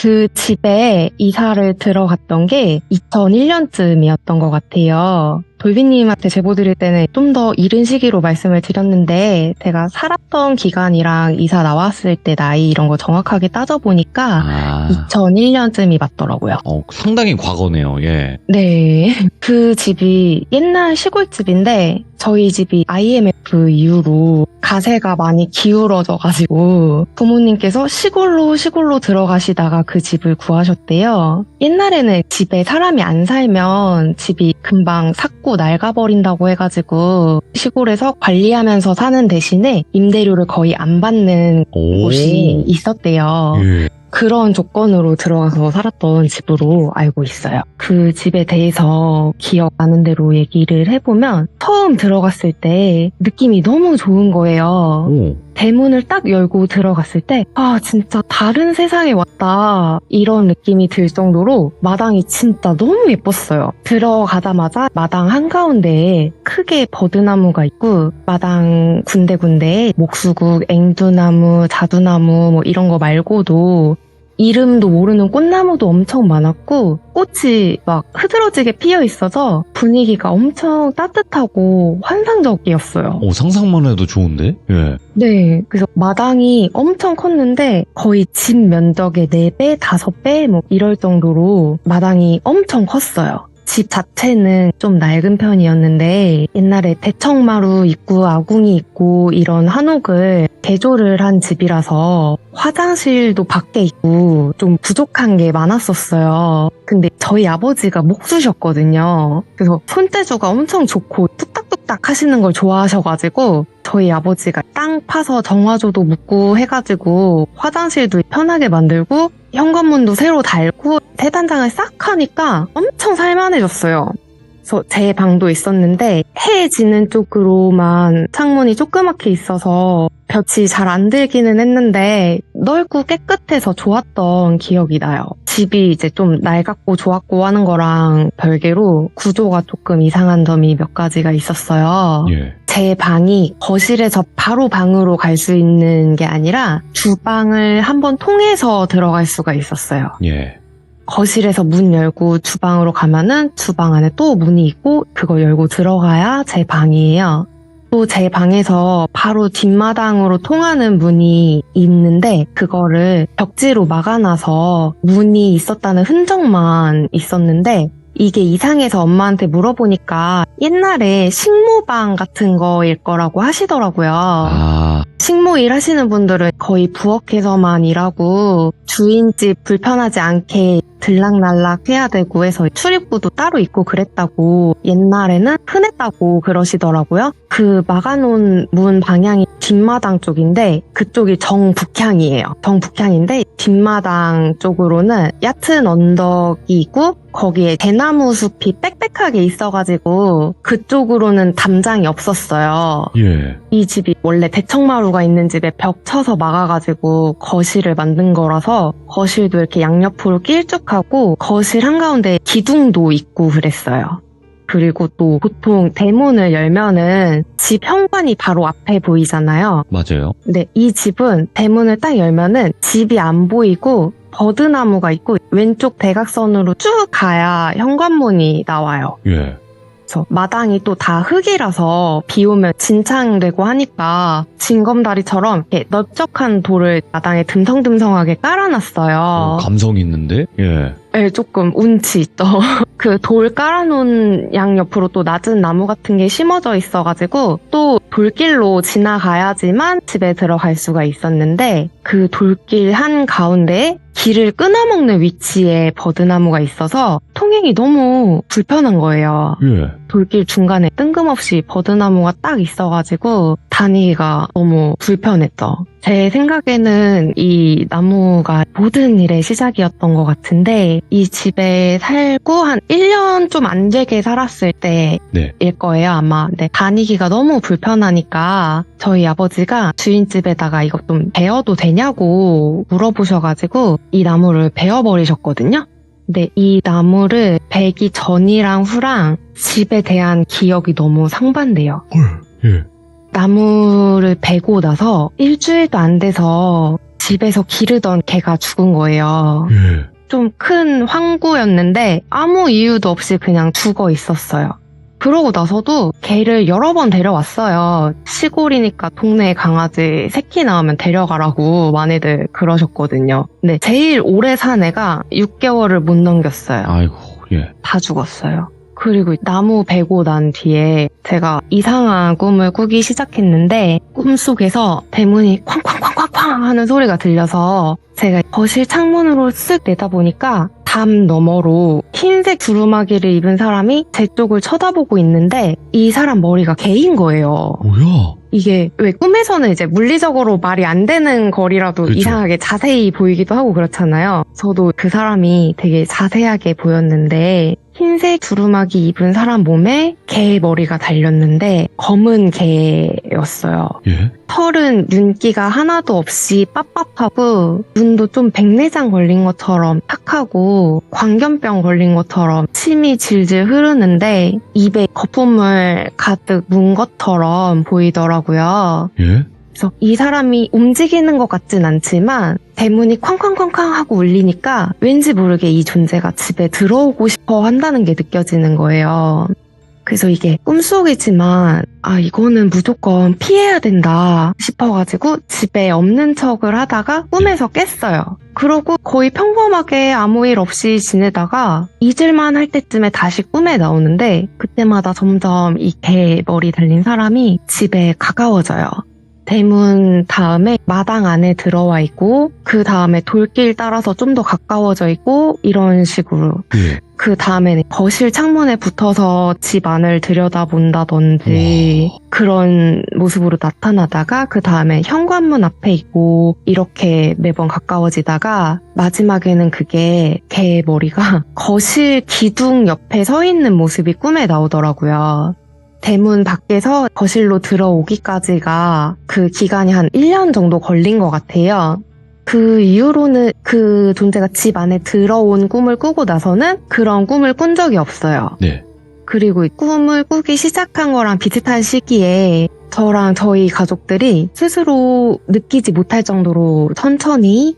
그 집에 이사를 들어갔던 게 2001년쯤이었던 것 같아요. 돌비님한테 제보 드릴 때는 좀 더 이른 시기로 말씀을 드렸는데 제가 살았던 기간이랑 이사 나왔을 때 나이 이런 거 정확하게 따져보니까 2001년쯤이 맞더라고요. 상당히 과거네요. 예. 네. 그 집이 옛날 시골집인데 저희 집이 IMF 이후로 가세가 많이 기울어져가지고 부모님께서 시골로 들어가시다가 그 집을 구하셨대요. 옛날에는 집에 사람이 안 살면 집이 금방 삭고 낡아버린다고 해가지고 시골에서 관리하면서 사는 대신에 임대료를 거의 안 받는 곳이 있었대요. 예. 그런 조건으로 들어가서 살았던 집으로 알고 있어요. 그 집에 대해서 기억나는 대로 얘기를 해보면 처음 들어갔을 때 느낌이 너무 좋은 거예요. 대문을 딱 열고 들어갔을 때 진짜 다른 세상에 왔다 이런 느낌이 들 정도로 마당이 진짜 너무 예뻤어요. 들어가자마자 마당 한가운데에 크게 버드나무가 있고 마당 군데군데에 목수국, 앵두나무, 자두나무 뭐 이런 거 말고도 이름도 모르는 꽃나무도 엄청 많았고 꽃이 막 흐드러지게 피어 있어서 분위기가 엄청 따뜻하고 환상적이었어요. 상상만 해도 좋은데? 예. 네, 그래서 마당이 엄청 컸는데 거의 집 면적의 4배, 5배 뭐 이럴 정도로 마당이 엄청 컸어요. 집 자체는 좀 낡은 편이었는데 옛날에 대청마루 있고 아궁이 있고 이런 한옥을 개조를 한 집이라서 화장실도 밖에 있고 좀 부족한 게 많았었어요. 근데 저희 아버지가 목수셨거든요. 그래서 손재주가 엄청 좋고 뚝딱뚝딱 하시는 걸 좋아하셔가지고 저희 아버지가 땅 파서 정화조도 묻고 해가지고 화장실도 편하게 만들고 현관문도 새로 달고 세단장을 싹 하니까 엄청 살만해졌어요. 그래서 제 방도 있었는데 해 지는 쪽으로만 창문이 조그맣게 있어서 볕이 잘 안 들기는 했는데 넓고 깨끗해서 좋았던 기억이 나요. 집이 이제 좀 낡았고 좋았고 하는 거랑 별개로 구조가 조금 이상한 점이 몇 가지가 있었어요. 예. 제 방이 거실에서 바로 방으로 갈 수 있는 게 아니라 주방을 한번 통해서 들어갈 수가 있었어요. 예. 거실에서 문 열고 주방으로 가면은 주방 안에 또 문이 있고 그거 열고 들어가야 제 방이에요. 또 제 방에서 바로 뒷마당으로 통하는 문이 있는데 그거를 벽지로 막아놔서 문이 있었다는 흔적만 있었는데 이게 이상해서 엄마한테 물어보니까 옛날에 식모방 같은 거일 거라고 하시더라고요. 식모 일 하시는 분들은 거의 부엌에서만 일하고 주인집 불편하지 않게 들락날락 해야 되고 해서 출입구도 따로 있고 그랬다고 옛날에는 흔했다고 그러시더라고요. 그 막아놓은 문 방향이 뒷마당 쪽인데 그쪽이 정북향이에요. 정북향인데 뒷마당 쪽으로는 얕은 언덕이 있고 거기에 대나무 숲이 빽빽하게 있어가지고 그쪽으로는 담장이 없었어요. 예. 이 집이 원래 대청마루가 있는 집에 벽 쳐서 막아가지고 거실을 만든 거라서 거실도 이렇게 양옆으로 길쭉하고 거실 한가운데 기둥도 있고 그랬어요. 그리고 또 보통 대문을 열면은 집 현관이 바로 앞에 보이잖아요. 맞아요. 근데 이 집은 대문을 딱 열면은 집이 안 보이고 버드나무가 있고 왼쪽 대각선으로 쭉 가야 현관문이 나와요. 예. 그래서 마당이 또 다 흙이라서 비 오면 진창되고 하니까 징검다리처럼 이렇게 넓적한 돌을 마당에 듬성듬성하게 깔아놨어요. 감성 있는데? 예. 네, 조금 운치 있죠. 그 돌 깔아놓은 양옆으로 또 낮은 나무 같은 게 심어져 있어가지고 또 돌길로 지나가야지만 집에 들어갈 수가 있었는데 그 돌길 한 가운데에 길을 끊어먹는 위치에 버드나무가 있어서 통행이 너무 불편한 거예요. 예. 돌길 중간에 뜬금없이 버드나무가 딱 있어가지고 다니기가 너무 불편했죠. 제 생각에는 이 나무가 모든 일의 시작이었던 것 같은데 이 집에 살고 한 1년 좀 안 되게 살았을 때일 거예요 아마. 근데 다니기가 너무 불편하니까 저희 아버지가 주인집에다가 이거 좀 베어도 되냐고 물어보셔가지고 이 나무를 베어버리셨거든요. 근데 이 나무를 베기 전이랑 후랑 집에 대한 기억이 너무 상반돼요. 예. 나무를 베고 나서 일주일도 안 돼서 집에서 기르던 개가 죽은 거예요. 예. 좀 큰 황구였는데 아무 이유도 없이 그냥 죽어 있었어요. 그러고 나서도 개를 여러 번 데려왔어요. 시골이니까 동네 강아지 새끼 나오면 데려가라고 많이들 그러셨거든요. 근데 제일 오래 산 애가 6개월을 못 넘겼어요. 아이고, 예. 다 죽었어요. 그리고 나무 베고 난 뒤에 제가 이상한 꿈을 꾸기 시작했는데 꿈속에서 대문이 쾅쾅쾅쾅쾅 하는 소리가 들려서 제가 거실 창문으로 쓱 내다보니까 담 너머로 흰색 두루마기를 입은 사람이 제 쪽을 쳐다보고 있는데 이 사람 머리가 개인 거예요. 뭐야? 이게 왜 꿈에서는 이제 물리적으로 말이 안 되는 거리라도 그쵸. 이상하게 자세히 보이기도 하고 그렇잖아요. 저도 그 사람이 되게 자세하게 보였는데 흰색 두루마기 입은 사람 몸에 개 머리가 달렸는데 검은 개였어요. 예? 털은 윤기가 하나도 없이 빳빳하고 눈도 좀 백내장 걸린 것처럼 탁하고 광견병 걸린 것처럼 침이 질질 흐르는데 입에 거품을 가득 문 것처럼 보이더라고요. 예? 그래서 이 사람이 움직이는 것 같진 않지만 대문이 쾅쾅쾅쾅 하고 울리니까 왠지 모르게 이 존재가 집에 들어오고 싶어 한다는 게 느껴지는 거예요. 그래서 이게 꿈속이지만 이거는 무조건 피해야 된다 싶어가지고 집에 없는 척을 하다가 꿈에서 깼어요. 그러고 거의 평범하게 아무 일 없이 지내다가 잊을만 할 때쯤에 다시 꿈에 나오는데 그때마다 점점 이 개 머리 달린 사람이 집에 가까워져요. 대문 다음에 마당 안에 들어와 있고 그 다음에 돌길 따라서 좀 더 가까워져 있고 이런 식으로 예. 그 다음에는 거실 창문에 붙어서 집 안을 들여다본다든지 그런 모습으로 나타나다가 그 다음에 현관문 앞에 있고 이렇게 매번 가까워지다가 마지막에는 그게 개 머리가 거실 기둥 옆에 서 있는 모습이 꿈에 나오더라고요. 대문 밖에서 거실로 들어오기까지가 그 기간이 한 1년 정도 걸린 것 같아요. 그 이후로는 그 존재가 집 안에 들어온 꿈을 꾸고 나서는 그런 꿈을 꾼 적이 없어요. 네. 그리고 이 꿈을 꾸기 시작한 거랑 비슷한 시기에 저랑 저희 가족들이 스스로 느끼지 못할 정도로 천천히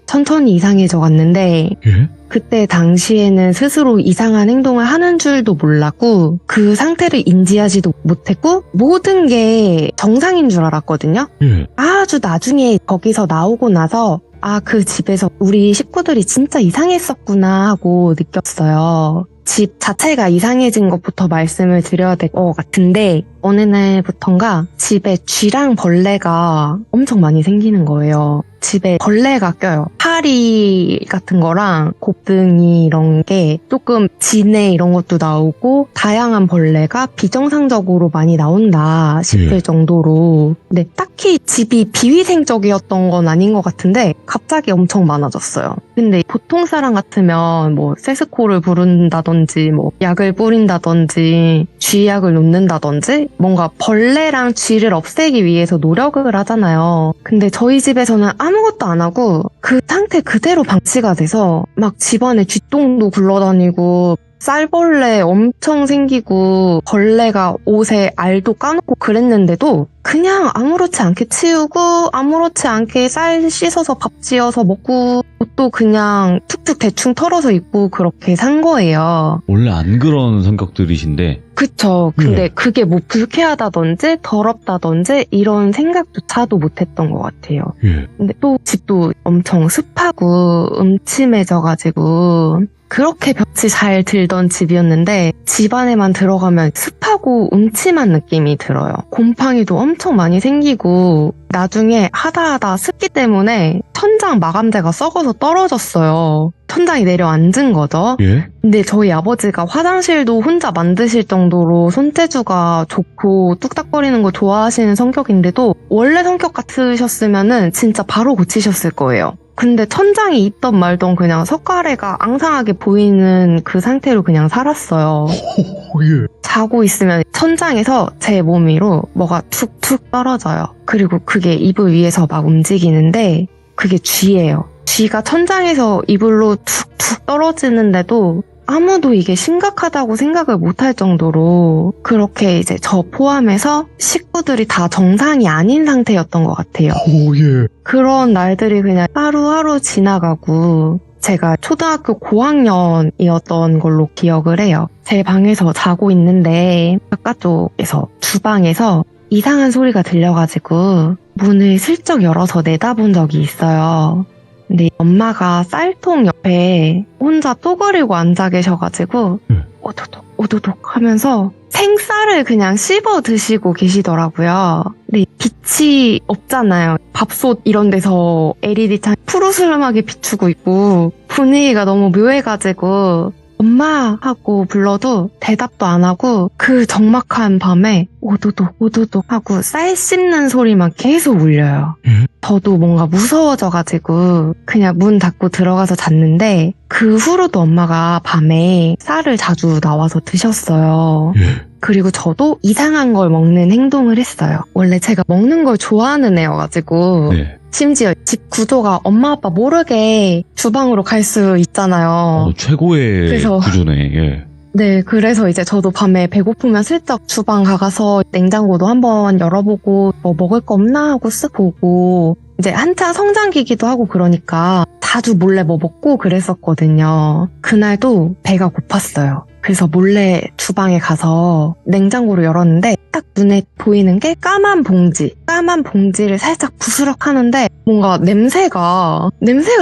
이상해져 갔는데 예? 그때 당시에는 스스로 이상한 행동을 하는 줄도 몰랐고 그 상태를 인지하지도 못했고 모든 게 정상인 줄 알았거든요. 예. 아주 나중에 거기서 나오고 나서 그 집에서 우리 식구들이 진짜 이상했었구나 하고 느꼈어요. 집 자체가 이상해진 것부터 말씀을 드려야 될 것 같은데 어느 날부턴가 집에 쥐랑 벌레가 엄청 많이 생기는 거예요. 집에 벌레가 껴요. 파리 같은 거랑 곱등이 이런 게 조금 진해 이런 것도 나오고 다양한 벌레가 비정상적으로 많이 나온다 싶을 정도로 근데 딱히 집이 비위생적이었던 건 아닌 것 같은데 갑자기 엄청 많아졌어요. 근데 보통 사람 같으면 뭐 세스코를 부른다든지 뭐 약을 뿌린다든지 쥐약을 놓는다든지 뭔가 벌레랑 쥐를 없애기 위해서 노력을 하잖아요. 근데 저희 집에서는 아무것도 안 하고 그 상태 그대로 방치가 돼서 막 집안에 쥐똥도 굴러다니고 쌀벌레 엄청 생기고 벌레가 옷에 알도 까놓고 그랬는데도 그냥 아무렇지 않게 치우고 아무렇지 않게 쌀 씻어서 밥 지어서 먹고 옷도 그냥 툭툭 대충 털어서 입고 그렇게 산 거예요. 원래 안 그런 성격들이신데. 그쵸. 근데 그게 뭐 불쾌하다든지 더럽다든지 이런 생각조차도 못했던 것 같아요. 예. 근데 또 집도 엄청 습하고 음침해져가지고 그렇게 볕이 잘 들던 집이었는데 집 안에만 들어가면 습하고 음침한 느낌이 들어요. 곰팡이도 엄청 많이 생기고 나중에 하다 습기 때문에 천장 마감재가 썩어서 떨어졌어요. 천장이 내려앉은 거죠. 예? 근데 저희 아버지가 화장실도 혼자 만드실 정도로 손재주가 좋고 뚝딱거리는 거 좋아하시는 성격인데도 원래 성격 같으셨으면은 진짜 바로 고치셨을 거예요. 근데 천장이 있던 말던 그냥 석가래가 앙상하게 보이는 그 상태로 그냥 살았어요. 예. 자고 있으면 천장에서 제 몸 위로 뭐가 툭툭 떨어져요. 그리고 그게 이불 위에서 막 움직이는데 그게 쥐예요. 쥐가 천장에서 이불로 툭툭 떨어지는데도 아무도 이게 심각하다고 생각을 못할 정도로 그렇게 이제 저 포함해서 식구들이 다 정상이 아닌 상태였던 것 같아요. 오, 예. 그런 날들이 그냥 하루하루 지나가고 제가 초등학교 고학년이었던 걸로 기억을 해요. 제 방에서 자고 있는데 바깥쪽에서 주방에서 이상한 소리가 들려가지고 문을 슬쩍 열어서 내다본 적이 있어요. 근데 엄마가 쌀통 옆에 혼자 또그리고 앉아 계셔가지고 오도독 오도독 하면서 생쌀을 그냥 씹어 드시고 계시더라고요. 근데 빛이 없잖아요. 밥솥 이런 데서 LED창 푸르스름하게 비추고 있고 분위기가 너무 묘해가지고 엄마 하고 불러도 대답도 안 하고 그 적막한 밤에 오도독 오도독 하고 쌀 씹는 소리만 계속 울려요. 저도 뭔가 무서워져가지고 그냥 문 닫고 들어가서 잤는데 그 후로도 엄마가 밤에 쌀을 자주 나와서 드셨어요. 그리고 저도 이상한 걸 먹는 행동을 했어요. 원래 제가 먹는 걸 좋아하는 애여가지고 네. 심지어 집 구조가 엄마 아빠 모르게 주방으로 갈 수 있잖아요. 최고의 그래서- 구조네. 예. 네, 그래서 이제 저도 밤에 배고프면 슬쩍 주방 가서 냉장고도 한번 열어보고 뭐 먹을 거 없나 하고 쓱 보고 이제 한창 성장기기도 하고 그러니까 자주 몰래 뭐 먹고 그랬었거든요. 그날도 배가 고팠어요. 그래서 몰래 주방에 가서 냉장고를 열었는데 딱 눈에 보이는 게 까만 봉지를 살짝 부스럭 하는데 뭔가 냄새가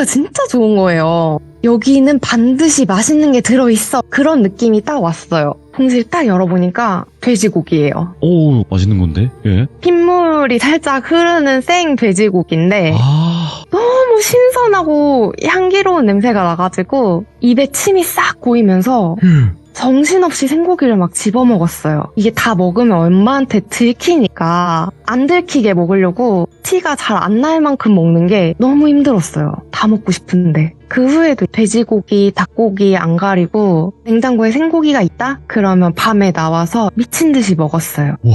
진짜 좋은 거예요. 여기는 반드시 맛있는 게 들어있어. 그런 느낌이 딱 왔어요. 봉지를 딱 열어보니까 돼지고기예요. 오, 맛있는 건데? 예. 핏물이 살짝 흐르는 생 돼지고기인데 아, 너무 신선하고 향기로운 냄새가 나가지고 입에 침이 싹 고이면서 정신없이 생고기를 막 집어먹었어요. 이게 다 먹으면 엄마한테 들키니까 안 들키게 먹으려고 티가 잘 안 날 만큼 먹는 게 너무 힘들었어요. 다 먹고 싶은데. 그 후에도 돼지고기, 닭고기 안 가리고 냉장고에 생고기가 있다? 그러면 밤에 나와서 미친 듯이 먹었어요. 와.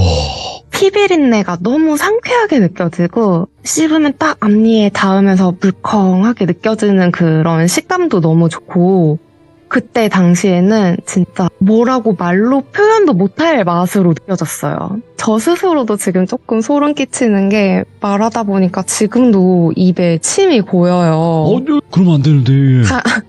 피비린내가 너무 상쾌하게 느껴지고 씹으면 딱 앞니에 닿으면서 물컹하게 느껴지는 그런 식감도 너무 좋고 그때 당시에는 진짜 뭐라고 말로 표현도 못할 맛으로 느껴졌어요. 저 스스로도 지금 조금 소름 끼치는 게 말하다 보니까 지금도 입에 침이 고여요. 그러면 안 되는데. 예.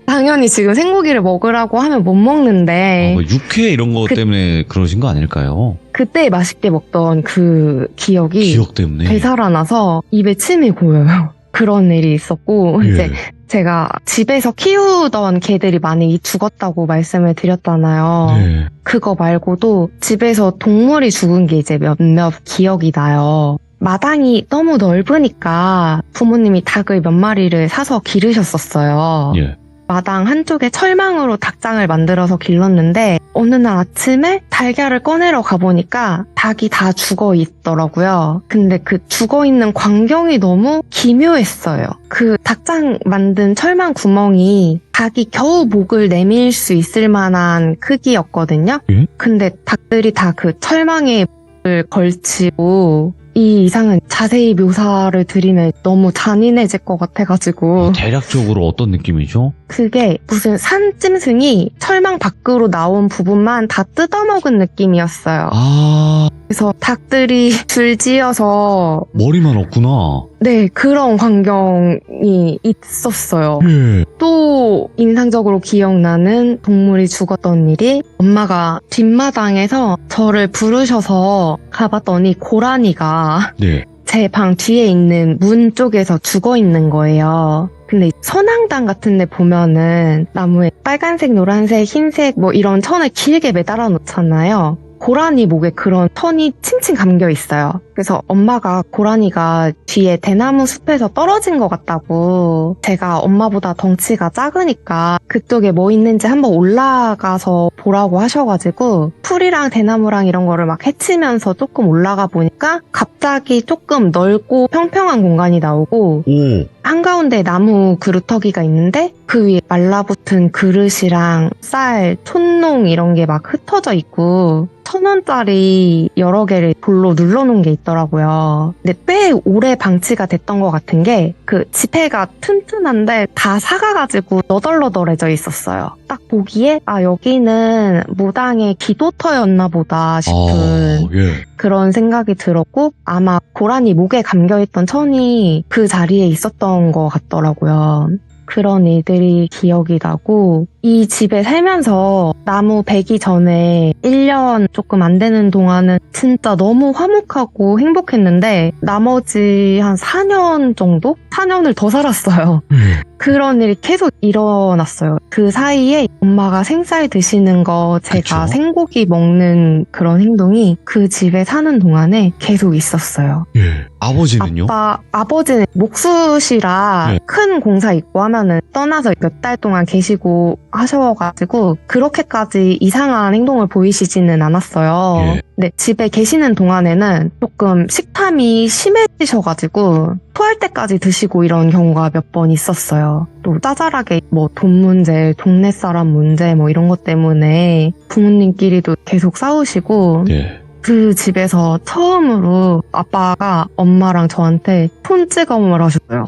당연히 지금 생고기를 먹으라고 하면 못 먹는데 뭐 육회 이런 거 때문에 그러신 거 아닐까요? 그때 맛있게 먹던 그 기억이 기억 때문에. 되살아나서 입에 침이 고여요. 그런 일이 있었고 예. 이제 제가 집에서 키우던 개들이 많이 죽었다고 말씀을 드렸잖아요. 네. 그거 말고도 집에서 동물이 죽은 게 이제 몇몇 기억이 나요. 마당이 너무 넓으니까 부모님이 닭을 몇 마리를 사서 기르셨었어요. 예. 마당 한쪽에 철망으로 닭장을 만들어서 길렀는데 어느 날 아침에 달걀을 꺼내러 가보니까 닭이 다 죽어 있더라고요. 근데 그 죽어 있는 광경이 너무 기묘했어요. 그 닭장 만든 철망 구멍이 닭이 겨우 목을 내밀 수 있을 만한 크기였거든요. 예? 근데 닭들이 다 그 철망에 목을 걸치고 이 이상은 자세히 묘사를 드리면 너무 잔인해질 것 같아가지고 대략적으로 어떤 느낌이죠? 그게 무슨 산짐승이 철망 밖으로 나온 부분만 다 뜯어먹은 느낌이었어요. 아, 그래서 닭들이 줄지어서 머리만 없구나. 네 그런 광경이 있었어요. 예. 또 인상적으로 기억나는 동물이 죽었던 일이 엄마가 뒷마당에서 저를 부르셔서 가봤더니 고라니가 네. 제 방 뒤에 있는 문 쪽에서 죽어 있는 거예요. 근데 선앙당 같은 데 보면은 나무에 빨간색, 노란색, 흰색 뭐 이런 천을 길게 매달아 놓잖아요. 고라니 목에 그런 천이 칭칭 감겨 있어요. 그래서 엄마가 고라니가 뒤에 대나무 숲에서 떨어진 것 같다고 제가 엄마보다 덩치가 작으니까 그쪽에 뭐 있는지 한번 올라가서 보라고 하셔가지고 풀이랑 대나무랑 이런 거를 막 헤치면서 조금 올라가 보니까 갑자기 조금 넓고 평평한 공간이 나오고 오. 한가운데 나무 그루터기가 있는데 그 위에 말라붙은 그릇이랑 쌀, 촛농 이런 게 막 흩어져 있고 1,000원짜리 여러 개를 돌로 눌러놓은 게 있더라고요. 근데 꽤 오래 방치가 됐던 것 같은 게 그 지폐가 튼튼한데 다 사가가지고 너덜너덜해져 있었어요. 딱 보기에 아 여기는 무당의 기도터였나 보다 싶은 예. 그런 생각이 들었고 아마 고라니 목에 감겨있던 천이 그 자리에 있었던 것 같더라고요. 그런 일들이 기억이 나고 이 집에 살면서 나무 베기 전에 1년 조금 안 되는 동안은 진짜 너무 화목하고 행복했는데 나머지 한 4년 정도? 4년을 더 살았어요. 그런 일이 계속 일어났어요. 그 사이에 엄마가 생쌀 드시는 거 제가 그쵸? 생고기 먹는 그런 행동이 그 집에 사는 동안에 계속 있었어요. 예. 아버지는요? 아버지는 목수시라 네. 큰 공사 있고 하면은 떠나서 몇 달 동안 계시고 하셔가지고 그렇게까지 이상한 행동을 보이시지는 않았어요. 예. 근데 집에 계시는 동안에는 조금 식탐이 심해지셔가지고 토할 때까지 드시고 이런 경우가 몇 번 있었어요. 또 짜잘하게 뭐 돈 문제, 동네 사람 문제 뭐 이런 것 때문에 부모님끼리도 계속 싸우시고 예. 그 집에서 처음으로 아빠가 엄마랑 저한테 손찌검을 하셨어요.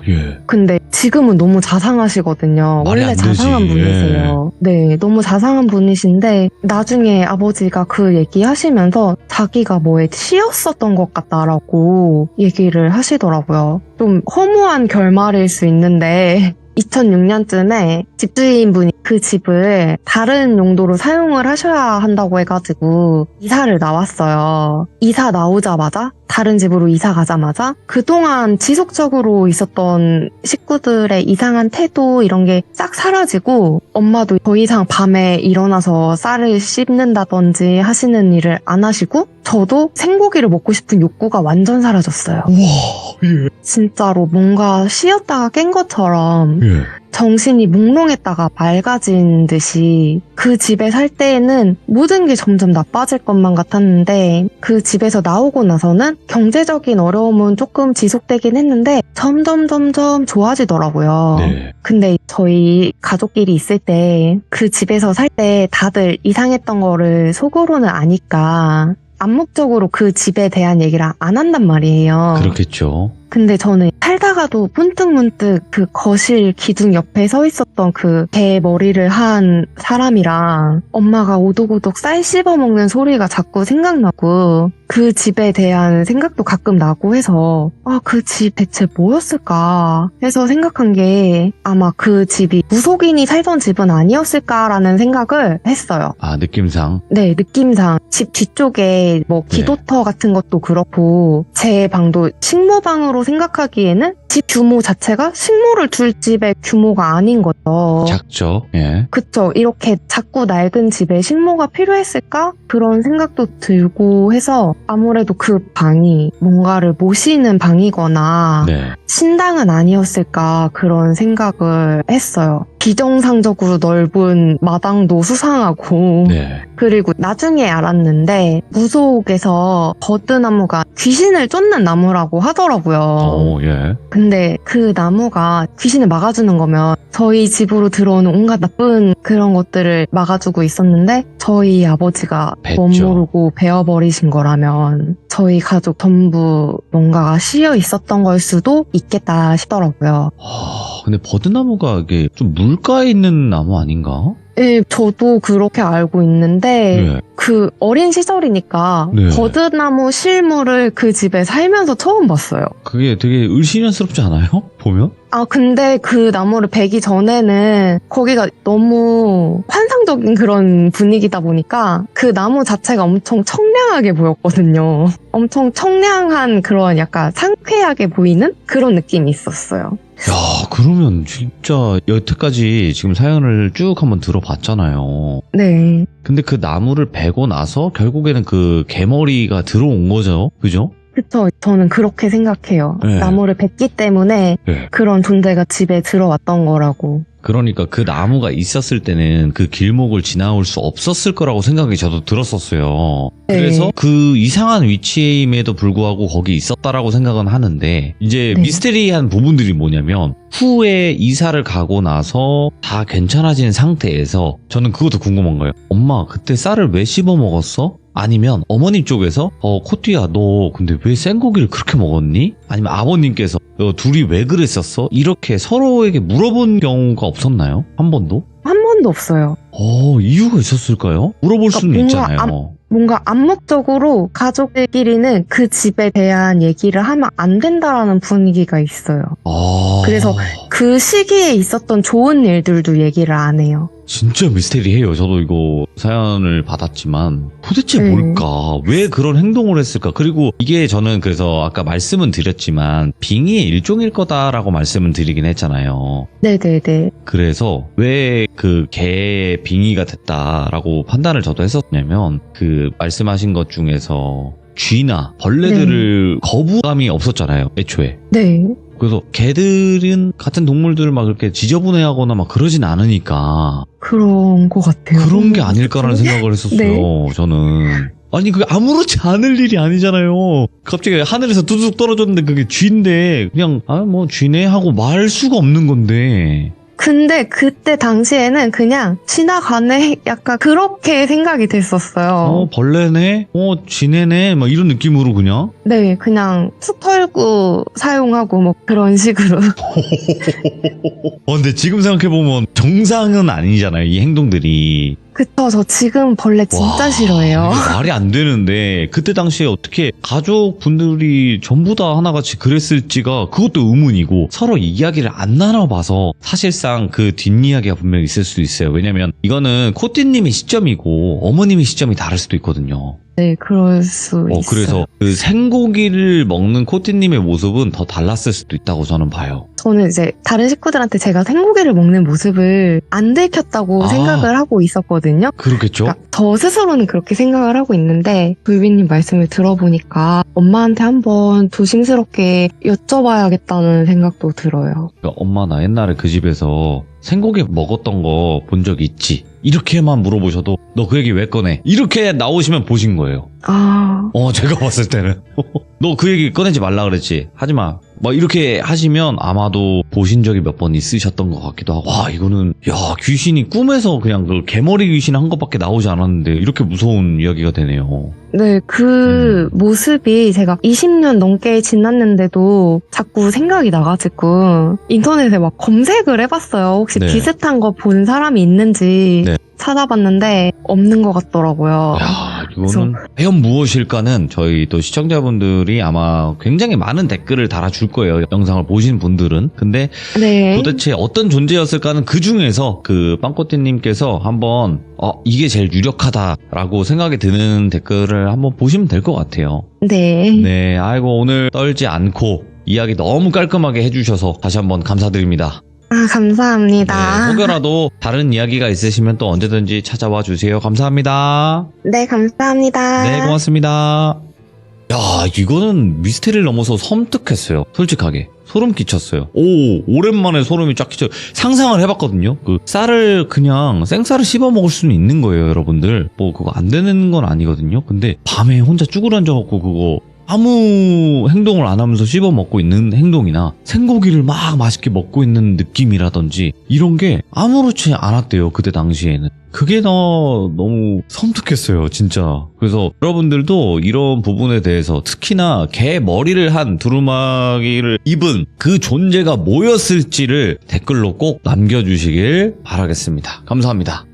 예. 근데 지금은 너무 자상하시거든요. 말이 원래 안 되지. 자상한 분이세요. 네, 너무 자상한 분이신데 나중에 아버지가 그 얘기 하시면서 자기가 뭐에 치였었던 것 같다라고 얘기를 하시더라고요. 좀 허무한 결말일 수 있는데 2006년쯤에 집주인분이 그 집을 다른 용도로 사용을 하셔야 한다고 해가지고 이사를 나왔어요. 이사 나오자마자 다른 집으로 이사 가자마자 그동안 지속적으로 있었던 식구들의 이상한 태도 이런 게 싹 사라지고 엄마도 더 이상 밤에 일어나서 쌀을 씹는다든지 하시는 일을 안 하시고 저도 생고기를 먹고 싶은 욕구가 완전 사라졌어요. 우와. 예. 진짜로 뭔가 쉬었다가 깬 것처럼 예. 정신이 몽롱했다가 맑아진 듯이 그 집에 살 때에는 모든 게 점점 나빠질 것만 같았는데 그 집에서 나오고 나서는 경제적인 어려움은 조금 지속되긴 했는데 점점 좋아지더라고요. 네. 근데 저희 가족끼리 있을 때 그 집에서 살 때 다들 이상했던 거를 속으로는 아니까 암묵적으로 그 집에 대한 얘기를 안 한단 말이에요. 그렇겠죠. 근데 저는 살다가도 문득 그 거실 기둥 옆에 서 있었던 그 개 머리를 한 사람이랑 엄마가 오독오독 쌀 씹어 먹는 소리가 자꾸 생각나고 그 집에 대한 생각도 가끔 나고 해서 아, 그 집 대체 뭐였을까 해서 생각한 게 아마 그 집이 무속인이 살던 집은 아니었을까라는 생각을 했어요. 아, 느낌상. 네, 느낌상 집 뒤쪽에 뭐 기도터 같은 것도 그렇고 제 방도 식모방으로 생각하기에는 집 규모 자체가 식모를 둘 집의 규모가 아닌 거죠. 작죠. 예. 그쵸. 이렇게 작고 낡은 집에 식모가 필요했을까? 그런 생각도 들고 해서 아무래도 그 방이 뭔가를 모시는 방이거나 네. 신당은 아니었을까 그런 생각을 했어요. 비정상적으로 넓은 마당도 수상하고 네. 그리고 나중에 알았는데 무속에서 버드나무가 귀신을 쫓는 나무라고 하더라고요. 예. 근데 그 나무가 귀신을 막아주는 거면 저희 집으로 들어오는 온갖 나쁜 그런 것들을 막아주고 있었는데 저희 아버지가 뱄죠. 멋모르고 베어버리신 거라면 저희 가족 전부 뭔가가 씌여 있었던 걸 수도 있겠다 싶더라고요. 근데 버드나무가 이게 좀 물가에 있는 나무 아닌가? 네, 저도 그렇게 알고 있는데 네. 그 어린 시절이니까 네. 버드나무 실물을 그 집에 살면서 처음 봤어요. 그게 되게 을씨년스럽지 않아요? 보면? 아, 근데 그 나무를 베기 전에는 거기가 너무 환상적인 그런 분위기다 보니까 그 나무 자체가 엄청 청량하게 보였거든요. 엄청 청량한 그런 약간 상쾌하게 보이는 그런 느낌이 있었어요. 야, 그러면 진짜 여태까지 지금 사연을 쭉 한번 들어봤잖아요. 네. 근데 그 나무를 베고 나서 결국에는 그 개머리가 들어온 거죠. 그죠? 그쵸. 저는 그렇게 생각해요. 네. 나무를 뱄기 때문에 네. 그런 존재가 집에 들어왔던 거라고. 그러니까 그 나무가 있었을 때는 그 길목을 지나올 수 없었을 거라고 생각이 저도 들었었어요. 네. 그래서 그 이상한 위치임에도 불구하고 거기 있었다라고 생각은 하는데 이제 네. 미스테리한 부분들이 뭐냐면 후에 이사를 가고 나서 다 괜찮아진 상태에서 저는 그것도 궁금한 거예요. 엄마 그때 쌀을 왜 씹어 먹었어? 아니면 어머님 쪽에서 코띠야 너 근데 왜 생고기를 그렇게 먹었니? 아니면 아버님께서 너 둘이 왜 그랬었어? 이렇게 서로에게 물어본 경우가 없었나요? 한 번도? 한 번도 없어요. 이유가 있었을까요? 물어볼 수는 뭔가 있잖아요. 뭔가 암묵적으로 가족들끼리는 그 집에 대한 얘기를 하면 안 된다라는 분위기가 있어요. 그래서 그 시기에 있었던 좋은 일들도 얘기를 안 해요. 진짜 미스테리해요. 저도 이거 사연을 받았지만 도대체 네. 뭘까? 왜 그런 행동을 했을까? 그리고 이게 저는 그래서 아까 말씀은 드렸지만 빙의의 일종일 거다라고 말씀은 드리긴 했잖아요. 네네네. 그래서 왜 그 개의 빙의가 됐다라고 판단을 저도 했었냐면 그 말씀하신 것 중에서 쥐나 벌레들을 거부감이 없었잖아요. 애초에. 네. 그래서 개들은 같은 동물들을 막 그렇게 지저분해하거나 막 그러진 않으니까 그런 것 같아요. 그런 게 아닐까라는 생각을 했었어요. 네. 저는. 아니 그게 아무렇지 않을 일이 아니잖아요. 갑자기 하늘에서 뚜둑 떨어졌는데 그게 쥐인데 그냥 뭐 쥐네 하고 말 수가 없는 건데. 근데 그때 당시에는 그냥 지나가네? 약간 그렇게 생각이 됐었어요. 벌레네? 쥐네네? 막 이런 느낌으로 그냥. 네, 그냥 툭 털고 사용하고 뭐 그런 식으로. 근데 지금 생각해보면 정상은 아니잖아요, 이 행동들이. 그쵸, 저 지금 벌레 진짜 와, 싫어해요. 이게 말이 안 되는데 그때 당시에 어떻게 가족분들이 전부 다 하나같이 그랬을지가 그것도 의문이고 서로 이야기를 안 나눠봐서 사실상 그 뒷이야기가 분명히 있을 수도 있어요. 왜냐면 이거는 코띠님의 시점이고 어머님의 시점이 다를 수도 있거든요. 네, 그럴 수 있어요. 그래서 그 생고기를 먹는 코띠님의 모습은 더 달랐을 수도 있다고 저는 봐요. 저는 이제 다른 식구들한테 제가 생고기를 먹는 모습을 안 들켰다고 생각을 하고 있었거든요. 그렇겠죠? 그러니까 저 스스로는 그렇게 생각을 하고 있는데 불비님 말씀을 들어보니까 엄마한테 한번 조심스럽게 여쭤봐야겠다는 생각도 들어요. 그러니까 엄마 나 옛날에 그 집에서 생고기 먹었던 거 본 적 있지? 이렇게만 물어보셔도 너 그 얘기 왜 꺼내? 이렇게 나오시면 보신 거예요. 제가 봤을 때는 너 그 얘기 꺼내지 말라 그랬지? 하지마. 막 이렇게 하시면 아마도 보신 적이 몇 번 있으셨던 것 같기도 하고 와 이거는 귀신이 꿈에서 그냥 그 개머리 귀신 한 것밖에 나오지 않았는데 이렇게 무서운 이야기가 되네요. 네, 그 모습이 제가 20년 넘게 지났는데도 자꾸 생각이 나가지고 인터넷에 막 검색을 해봤어요. 혹시 네. 비슷한 거 본 사람이 있는지 네. 찾아봤는데 없는 것 같더라고요. 이거는 과연 무엇일까는 저희 또 시청자분들이 아마 굉장히 많은 댓글을 달아줄 거예요. 영상을 보신 분들은. 근데 네. 도대체 어떤 존재였을까는 그 중에서 그 빵꼬띠님께서 한번 이게 제일 유력하다라고 생각이 드는 댓글을 한번 보시면 될 것 같아요. 네. 네, 아이고 오늘 떨지 않고 이야기 너무 깔끔하게 해주셔서 다시 한번 감사드립니다. 감사합니다. 네, 혹여라도 다른 이야기가 있으시면 또 언제든지 찾아와 주세요. 감사합니다. 네, 감사합니다. 네, 고맙습니다. 야, 이거는 미스테리를 넘어서 섬뜩했어요. 솔직하게. 소름 끼쳤어요. 오랜만에 소름이 쫙 끼쳐요. 상상을 해봤거든요. 그 쌀을 그냥 생쌀을 씹어 먹을 수는 있는 거예요, 여러분들. 뭐 그거 안 되는 건 아니거든요. 근데 밤에 혼자 쭈그러앉아갖고 그거 아무 행동을 안 하면서 씹어 먹고 있는 행동이나 생고기를 막 맛있게 먹고 있는 느낌이라든지 이런 게 아무렇지 않았대요. 그때 당시에는. 그게 너무 섬뜩했어요, 진짜. 그래서 여러분들도 이런 부분에 대해서 특히나 개 머리를 한 두루마기를 입은 그 존재가 뭐였을지를 댓글로 꼭 남겨주시길 바라겠습니다. 감사합니다.